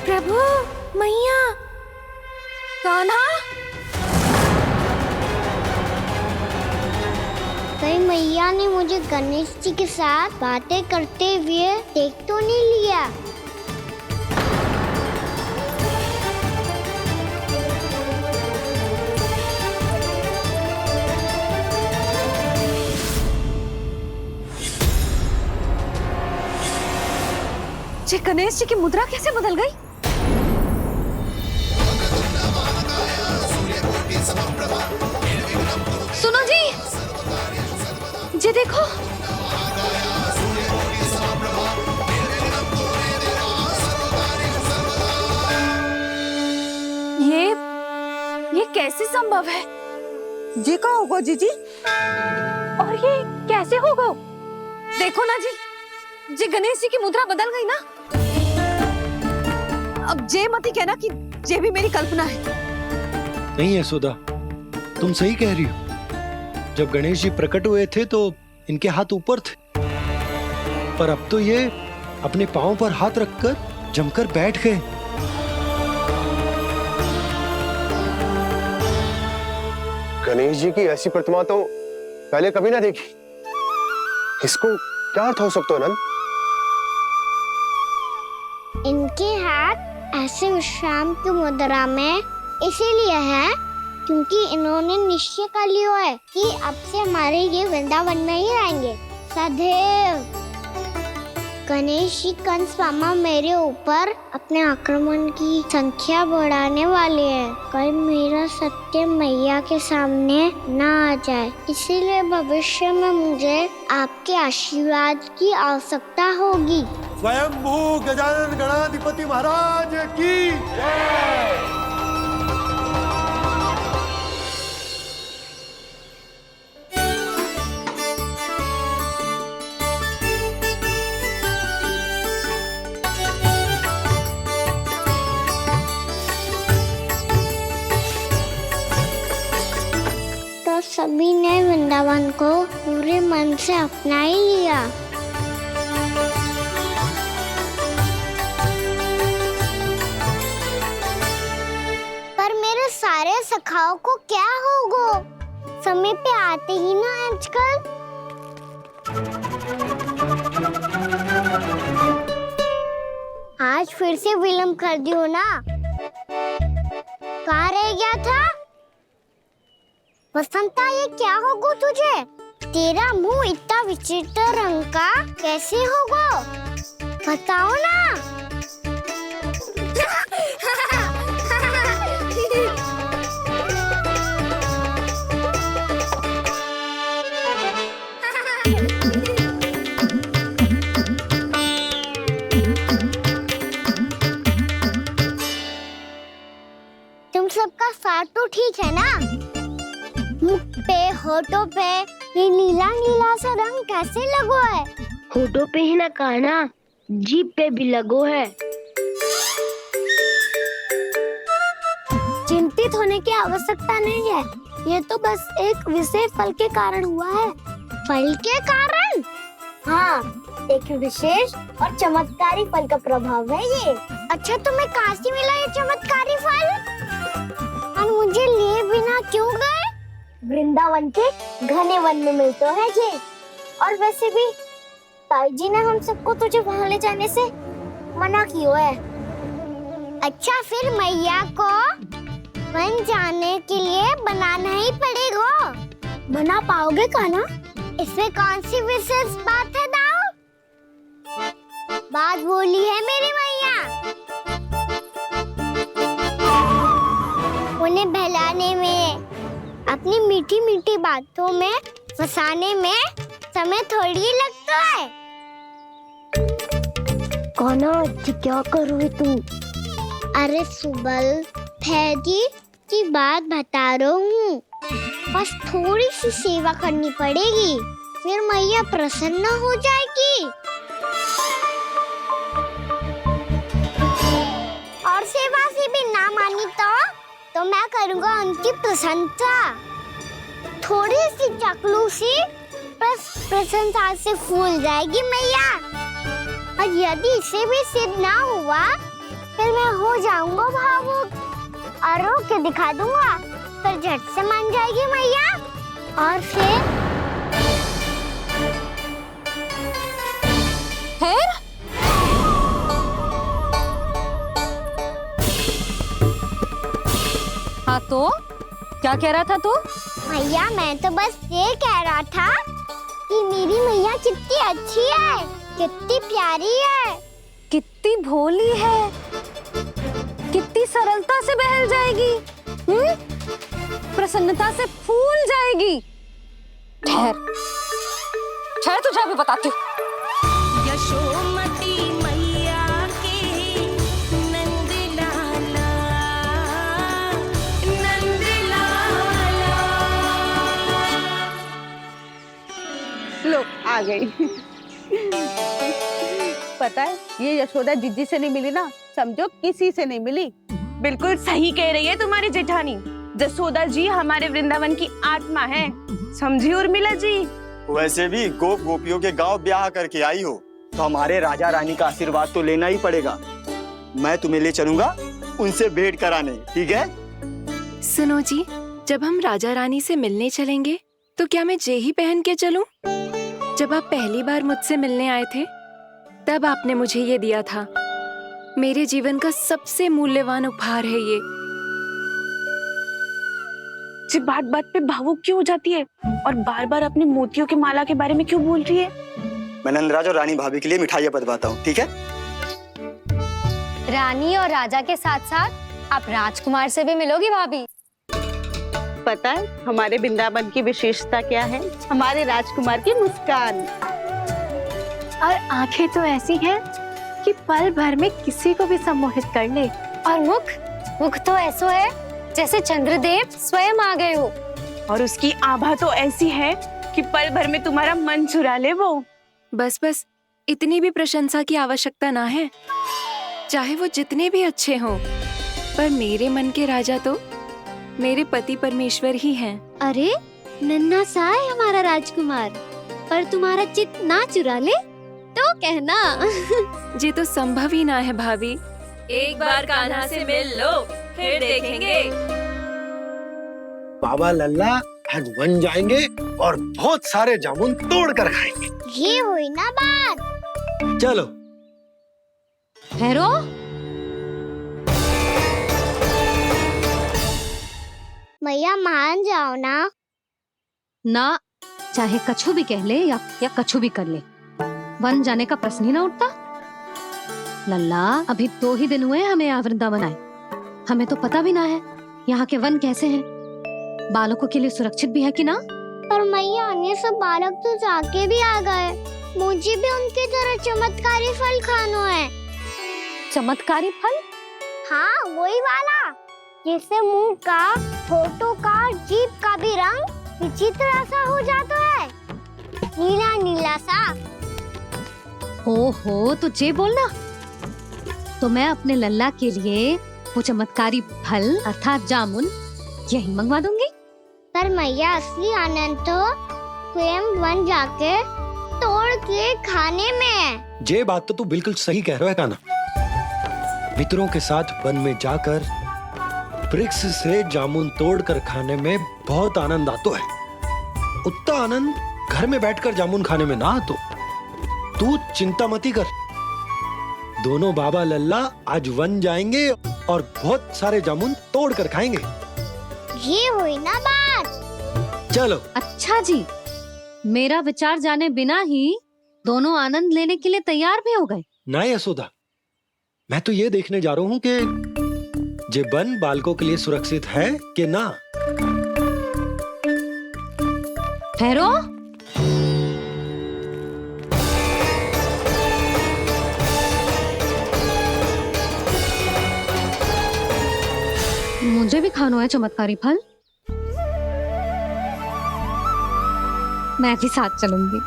प्रभु, मैया, कान्हा। कहीं मैया ने मुझे गणेश जी के साथ बातें करते हुए देख तो नहीं लिया? जी, गणेश जी की मुद्रा कैसे बदल गई? सुनो जी, जी देखो। ये कैसे संभव है? जी का होगा जीजी? और ये कैसे होगा? देखो ना जी गणेश जी की मुद्रा बदल गई ना। अब जे मती कहना कि ये भी मेरी कल्पना है। नहीं यशोदा, तुम सही कह रही हो। जब गणेश जी प्रकट हुए थे तो इनके हाथ ऊपर थे, पर अब तो ये अपने पांव पर हाथ रखकर जमकर बैठ गए। गणेश जी की ऐसी प्रतिमा तो पहले कभी ना देखी। इसको क्या अर्थ हो सकता है नंद? इनके हाथ ऐसे विश्राम की मुद्रा में इसीलिए है क्योंकि इन्होंने निश्चय कर लिया है कि अब से हमारे ये वृंदावन में ही रहेंगे सदैव। गणेश जी कंस मामा मेरे ऊपर अपने आक्रमण की संख्या बढ़ाने वाले हैं। कल मेरा सत्य मैया के सामने ना आ जाए, इसीलिए भविष्य में मुझे आपके आशीर्वाद की आवश्यकता होगी। स्वयंभू गजानन गणाधिपति महाराज की जय। तो सभी ने वृंदावन को पूरे मन से अपना ही लिया। पर मेरे सारे सखाओं को क्या होगा? समय पे आते ही ना आजकल। आज फिर से विलम्ब कर दियो ना। कहाँ रह गया था? वसंता, ये क्या होगा तुझे? तेरा मुंह इतना विचित्र रंग का कैसे होगा? बताओ ना। तुम सबका साथ तो ठीक है ना? मुख पे, होठों पे ये नीला नीला सा रंग कैसे लगो है? होठों पे ही ना कहना, जीभ पे भी लगो है। चिंतित होने की आवश्यकता नहीं है, ये तो बस एक विशेष फल के कारण हुआ है। फल के कारण? हाँ, एक विशेष और चमत्कारी फल का प्रभाव है ये। अच्छा, तुम्हें कहाँ से मिला ये चमत्कारी फल? और मुझे लिए बिना क्यों गए? वृंदावन के घने वन में मिलता है ये। और वैसे भी ताई जी ने हम सबको तुझे वहाँ ले जाने से मना किया है। अच्छा, फिर मैया को वन जाने के लिए बनाना ही पड़ेगा। बना पाओगे का ना? इसमें कौन सी विशेष बात है दाऊ? बात बोली है मेरी मैया। उन्हें बहलाने में, अपनी मीठी मीठी बातों में फंसाने में समय थोड़ी लगता है। कौना क्या करोगे तुम? अरे सुबल, फैदी की बात बता रहा हूँ। बस थोड़ी सी सेवा करनी पड़ेगी, फिर मैया प्रसन्न हो जाएगी। और सेवा से भी ना मानी तो मैं करूँगा उनकी प्रशंसा। थोड़ी सी चकलूसी प्रशंसा से फूल जाएगी मैया। और यदि इसे भी सिद्ध ना हुआ, फिर मैं हो जाऊंगा भावुक और रो के दिखा दूंगा, फिर झट से मान जाएगी मैया। और फिर हाँ तो क्या कह रहा था तू? मैया, मैं तो बस ये कह रहा था कि मेरी मैया कितनी अच्छी है, कितनी प्यारी है, कितनी भोली है, कितनी सरलता से बहल जाएगी, प्रसन्नता से फूल जाएगी। ठहर ठहर, तुझे अभी बताती हूँ। यशोमती मैया के नंद लाला, नंद लाला। लो आ गई। पता है, ये यशोदा जिज्जी से नहीं मिली ना, समझो किसी से नहीं मिली। बिल्कुल सही कह रही है तुम्हारी जेठानी। जसोदा जी हमारे वृंदावन की आत्मा है, समझी उर्मिला जी। वैसे भी गोप गोपियों के गांव ब्याह करके आई हो, तो हमारे राजा रानी का आशीर्वाद तो लेना ही पड़ेगा। मैं तुम्हें ले चलूंगा उनसे भेंट कराने, ठीक है? सुनो जी, जब हम राजा रानी से मिलने चलेंगे तो क्या मैं जे ही पहन के चलूं? जब आप पहली बार मुझसे मिलने आए थे, तब आपने मुझे ये दिया था। मेरे जीवन का सबसे मूल्यवान उपहार है ये। जी बात बात पे भावुक क्यों हो जाती है और बार बार अपनी मोतियों के माला के बारे में क्यों बोल रही है? मैं नंदराज और रानी भाभी के लिए मिठाइयाँ बनवाता हूँ, ठीक है? रानी और राजा के साथ साथ आप राजकुमार से भी मिलोगी भाभी। पता है हमारे वृंदावन की विशेषता क्या है? हमारे राजकुमार की मुस्कान। और आंखें तो ऐसी हैं कि पल भर में किसी को भी सम्मोहित कर ले। और मुख तो ऐसा है जैसे चंद्रदेव स्वयं आ गए हो। और उसकी आभा तो ऐसी है कि पल भर में तुम्हारा मन चुरा ले वो। बस बस, इतनी भी प्रशंसा की आवश्यकता ना है। चाहे वो जितने भी अच्छे हों, पर मेरे मन के राजा तो मेरे पति परमेश्वर ही हैं। अरे नन्हा सा है हमारा राजकुमार, पर तुम्हारा चित्त ना चुरा ले तो कहना। ये तो संभव ही ना है भाभी। एक बार कान्हा से मिल लो, फिर देखेंगे। बाबा लल्ला आज वन जाएंगे और बहुत सारे जामुन तोड़ कर खाएंगे। ये हुई ना बात। चलो। भैरो, मैया मान जाओ ना। ना चाहे कछु भी कह ले या कछु भी कर ले, वन जाने का प्रश्न ही ना उठता। लल्ला, अभी 2 ही दिन हुए हमें यहाँ वृंदावन आए। हमें तो पता भी ना है यहाँ के वन कैसे हैं, बालकों के लिए सुरक्षित भी है कि ना। पर मैया ये सब बालक तो जाके भी आ गए। मुझे भी उनके तरह चमत्कारी फल खाना है। चमत्कारी फल? हाँ, वही वाला जिससे मुंह का, होठों का, जीभ का भी रंग विचित्र सा हो जाता है, नीला नीला सा। हो तो जे बोलना। तो मैं अपने लल्ला के लिए वो चमत्कारी फल अर्थात जामुन यही मंगवा दूंगी। पर मैया असली आनंद तो स्वयं वन जाके तोड़ के खाने में है। ये बात तो तू बिल्कुल सही कह रहा है कान्हा। मित्रों के साथ वन में जाकर वृक्ष से जामुन तोड़कर खाने में बहुत आनंद आता है। उतना आनंद घर में बैठकर जामुन खाने में ना आतो। तू चिंता मती कर, दोनों बाबा लल्ला आज वन जाएंगे और बहुत सारे जामुन तोड़ कर खाएंगे। ये हुई ना बात। चलो। अच्छा जी, मेरा विचार जाने बिना ही दोनों आनंद लेने के लिए तैयार भी हो गए। ना यशोदा, मैं तो ये देखने जा रहा हूँ कि ये वन बालकों के लिए सुरक्षित है कि ना। ठहरो। मुझे भी खाना है चमत्कारी फल। मैं भी साथ चलूंगी।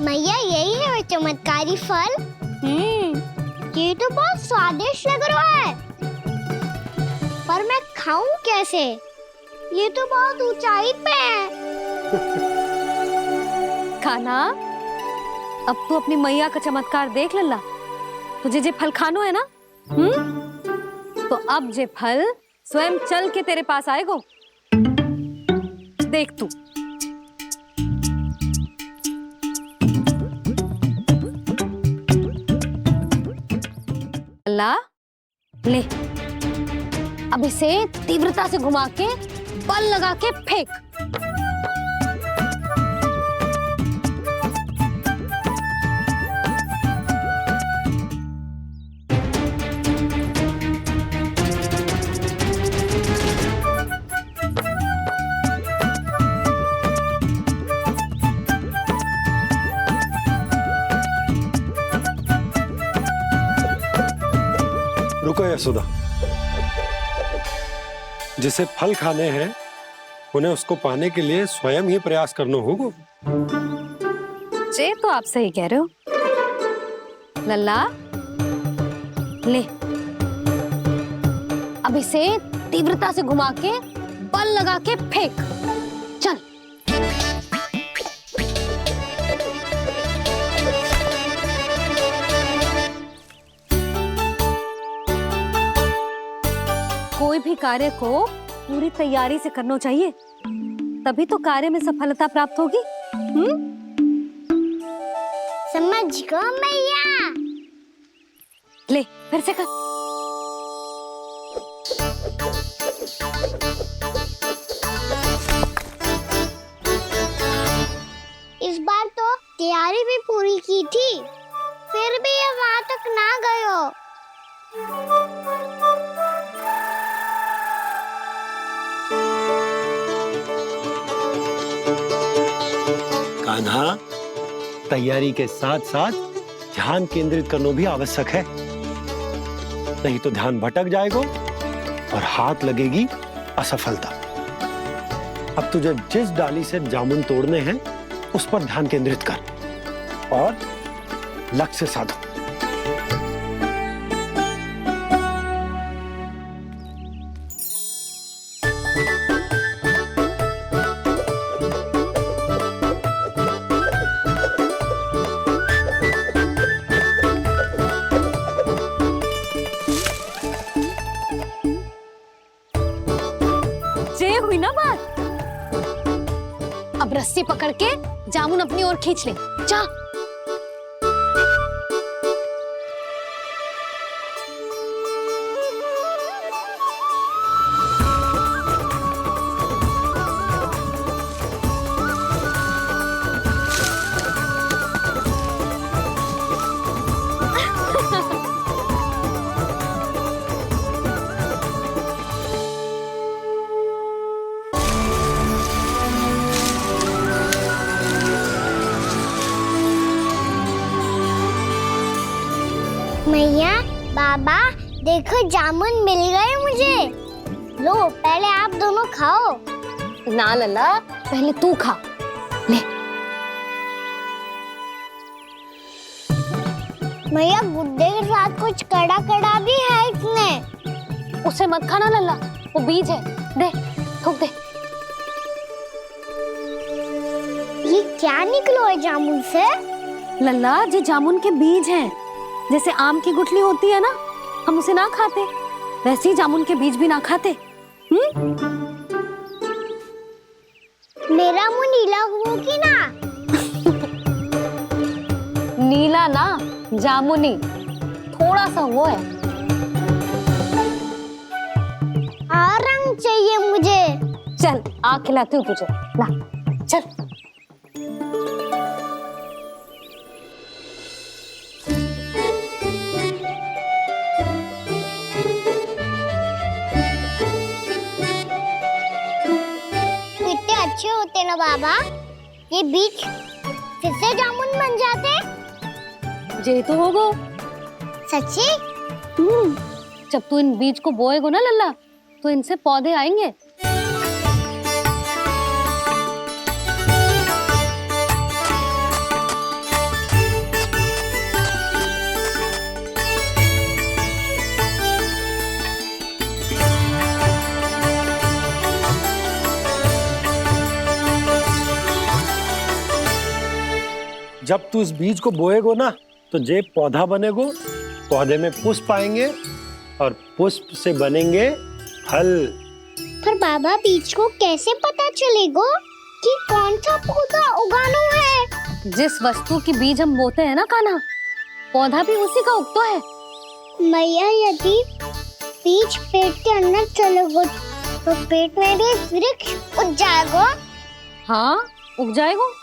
मैया यही है वो चमत्कारी फल। ये तो बहुत स्वादिष्ट लग रहा है, पर मैं खाऊं कैसे? ये तो बहुत ऊंचाई पे है। खाना, अब तू अपनी मैया का चमत्कार देख लल्ला। तुझे जे फल खानो है ना, तो अब जे फल स्वयं चल के तेरे पास आएगो। देख तू। लल्ला, ले, अब इसे तीव्रता से घुमा के बल लगा के फेंक। रुको यशोदा, जिसे फल खाने हैं उन्हें उसको पाने के लिए स्वयं ही प्रयास करना होगा। जे तो आप सही कह रहे हो लल्ला। ले, अब इसे तीव्रता से घुमा के बल लगा के फेंक। चल। भी कार्य को पूरी तैयारी से करना चाहिए, तभी तो कार्य में सफलता प्राप्त होगी। समझ गो मैया। ले फिर से कर। इस बार तो तैयारी भी पूरी की थी, फिर भी ये वहां तक ना गए हो। कान्हा, तैयारी के साथ साथ ध्यान केंद्रित करना भी आवश्यक है, नहीं तो ध्यान भटक जाएगा और हाथ लगेगी असफलता। अब तुझे जिस डाली से जामुन तोड़ने हैं उस पर ध्यान केंद्रित कर और लक्ष्य साधो। ये हुई ना बात। अब रस्सी पकड़ के जामुन अपनी ओर खींच ले। जा। मैया, बाबा, देखो जामुन मिल गए मुझे। लो, पहले आप दोनों खाओ। ना लल्ला, पहले तू खा। ले। मैया, गुड्डे के साथ कुछ कड़ा कड़ा भी है इसमें। उसे मत खाना लल्ला, वो बीज है। दे, थूक दे। ये क्या निकलो है जामुन से? लल्ला, ये जामुन के बीज हैं। जैसे आम की गुठली होती है ना, हम उसे ना खाते, वैसे ही जामुन के बीज भी ना खाते। मेरा मुंह नीला हुआ कि ना? नीला ना, जामुनी, थोड़ा सा वो है। और रंग चाहिए मुझे। चल, आ खिलाती हूँ तुझे। ला, चल। अच्छे होते ना बाबा, ये बीज फिर से जामुन बन जाते। ये तो होगा। सच्ची? जब तू इन बीज को बोएगा ना लल्ला, तो इनसे पौधे आएंगे। जब तू इस बीज को बोएगो ना, तो जे पौधा बनेगो, पौधे में पुष्प आएंगे और पुष्प से बनेंगे फल। पर बाबा, बीज को कैसे पता चलेगा कि कौन सा पौधा उगाना है? जिस वस्तु की बीज हम बोते हैं ना कान्हा, पौधा भी उसी का उगता है। मैया, यदि बीज पेट के अंदर चलेगा तो पेट में भी वृक्ष उग जाएगा। हाँ, उग जाएगा।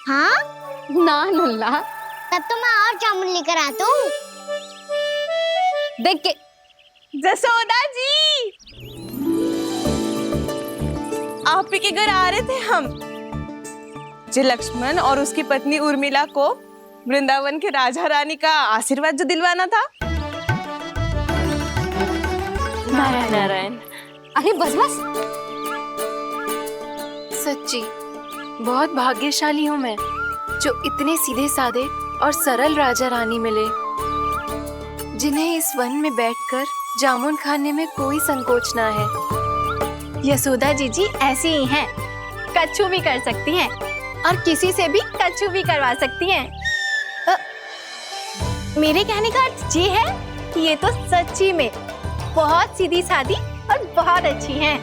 हाँ ना लल्ला, तब तो मैं और जामुन लेकर आता हूँ। देख के। जसोदा जी, आप ही के घर आ रहे थे हम। जो लक्ष्मण और उसकी पत्नी उर्मिला को वृंदावन के राजा रानी का आशीर्वाद जो दिलवाना था। नारायण नारायण। अरे बस बस। सच्ची बहुत भाग्यशाली हूँ मैं, जो इतने सीधे साधे और सरल राजा रानी मिले, जिन्हें इस वन में बैठकर जामुन खाने में कोई संकोच ना है। यशोदा जीजी ऐसी ही हैं, कच्छू भी कर सकती हैं और किसी से भी कच्छू भी करवा सकती हैं। मेरे कहने का अर्थ ये है कि ये तो सच्ची में बहुत सीधी सादी और बहुत अच्छी हैं।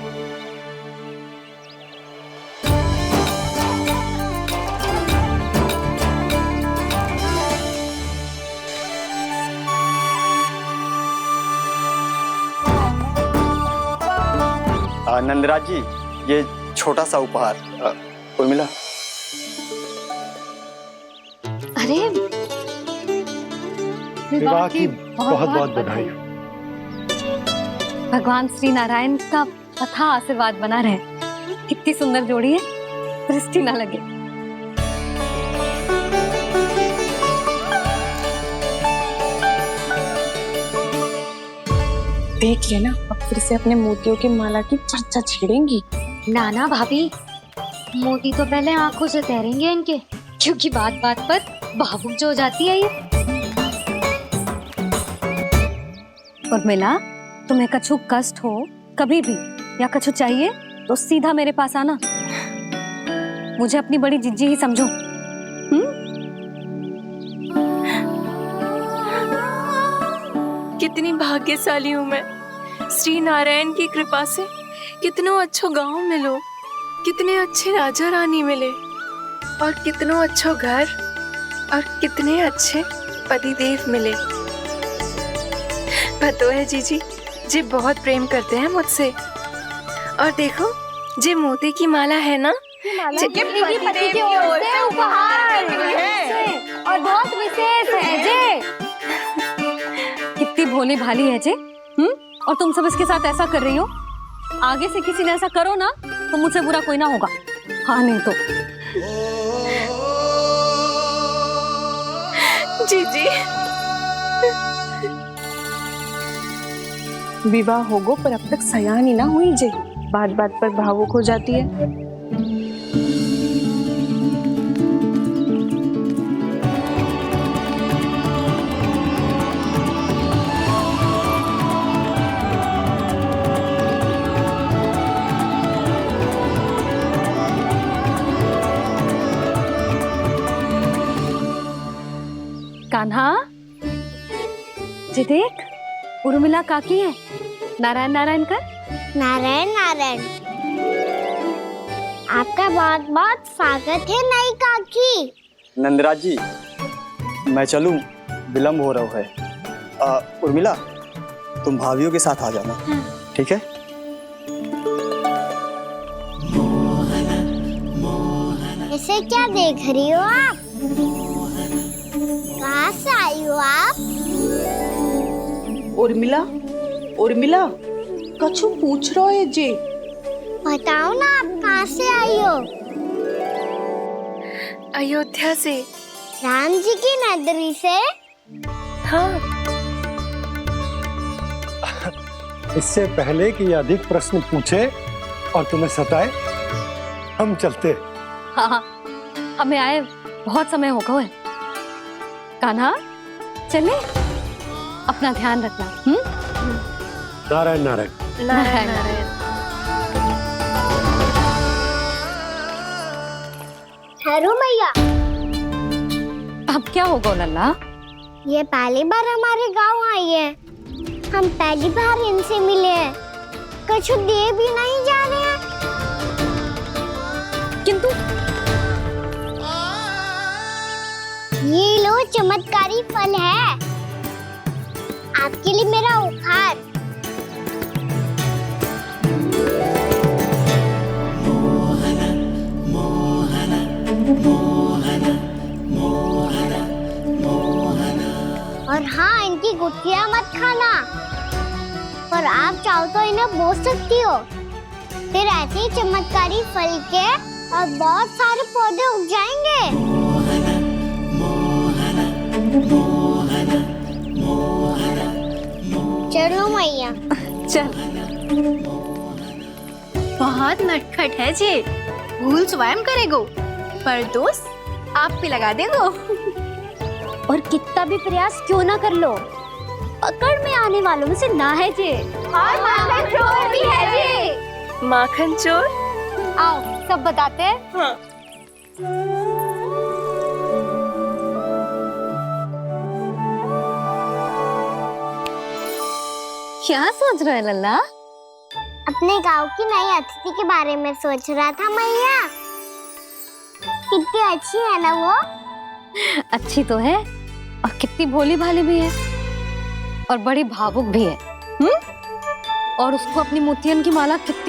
नंदराज जी, ये छोटा सा उपहार। उर्मिला। अरे विवाह की बहुत बहुत बधाई। भगवान श्री नारायण का अथाह आशीर्वाद बना रहे। कितनी सुंदर जोड़ी है, दृष्टि ना लगे। देख लेना, अब फिर से अपने मोतियों की माला की चर्चा छेड़ेंगी। नाना भाभी, मोती तो पहले आंखों से तैरेंगे इनके, क्योंकि बात बात पर भावुक जो हो जाती है ये। उर्मिला, तुम्हें कछु कष्ट हो कभी भी या कछु चाहिए तो सीधा मेरे पास आना। मुझे अपनी बड़ी जिज्जी ही समझो। कितनी भाग्यशाली हूँ मैं, श्री नारायण की कृपा से कितनों अच्छो गांव मिलो, कितने अच्छे राजा रानी मिले, और कितनों अच्छो घर और कितने अच्छे पतिदेव मिले। पतो है जीजी, जी बहुत प्रेम करते हैं मुझसे। और देखो, जे मोती की माला है ना, पति की ओर से उपहार और बहुत विशेष है जे। कितनी भोली भाली है जे। और तुम सब इसके साथ ऐसा कर रही हो। आगे से किसी ने ऐसा करो ना तो मुझसे बुरा कोई ना होगा। हाँ नहीं तो जीजी। विवाह होगो पर अब तक सयान ही ना हुई जे, बात बात पर भावुक हो जाती है। कान्हा, जी देख, उर्मिला काकी है। नारायण नारायण कर। नारायण नारायण। आपका बहुत बहुत स्वागत है नई काकी। नंदराज जी, मैं चलूं, विलम्ब हो रहा है। उर्मिला, तुम भाभियों के साथ आ जाना। ठीक है? इसे क्या देख रही हो आप? कहाँ से आई हो आप? उर्मिला, उर्मिला, कछु पूछ रहा है जे। बताओ ना, आप कहाँ से आई हो? अयोध्या से। राम जी की नगरी से? हाँ। इससे पहले कि अधिक प्रश्न पूछे और तुम्हें सताए, हम चलते। हाँ हाँ, हमें आए बहुत समय हो गया है। कान्हा, चले, अपना ध्यान रखना। नारायण नारायण। नारायण नारायण। ठहरो मैया। अब क्या होगा लल्ला? ये पहली बार हमारे गांव आई है, हम पहली बार इनसे मिले हैं, कुछ दे भी नहीं जा रहे हैं। किंतु ये लो, चमत्कारी फल है आपके लिए मेरा उपहार। और हाँ, इनकी गुठलियां मत खाना, और आप चाहो तो इन्हें बो सकती हो। फिर ऐसे ही चमत्कारी फल के और बहुत सारे पौधे उग जाएंगे। चलो मैया। चल। बहुत नटखट है जे, भूल स्वयं करेगो, पर दोस्त आप पे लगा देगो। और कितना भी प्रयास क्यों ना कर लो, पकड़ में आने वालों में से ना है जे। और माखन चोर भी है जे। माखन चोर? आओ सब बताते हैं। हाँ। क्या सोच रहे लल्ला? अपने गांव की नई अतिथि के बारे में सोच रहा था मैया। कितनी अच्छी है ना वो। अच्छी तो है और कितनी भोली भाली भी है और बड़ी भावुक भी है। और उसको अपनी मोतियन की माला कितनी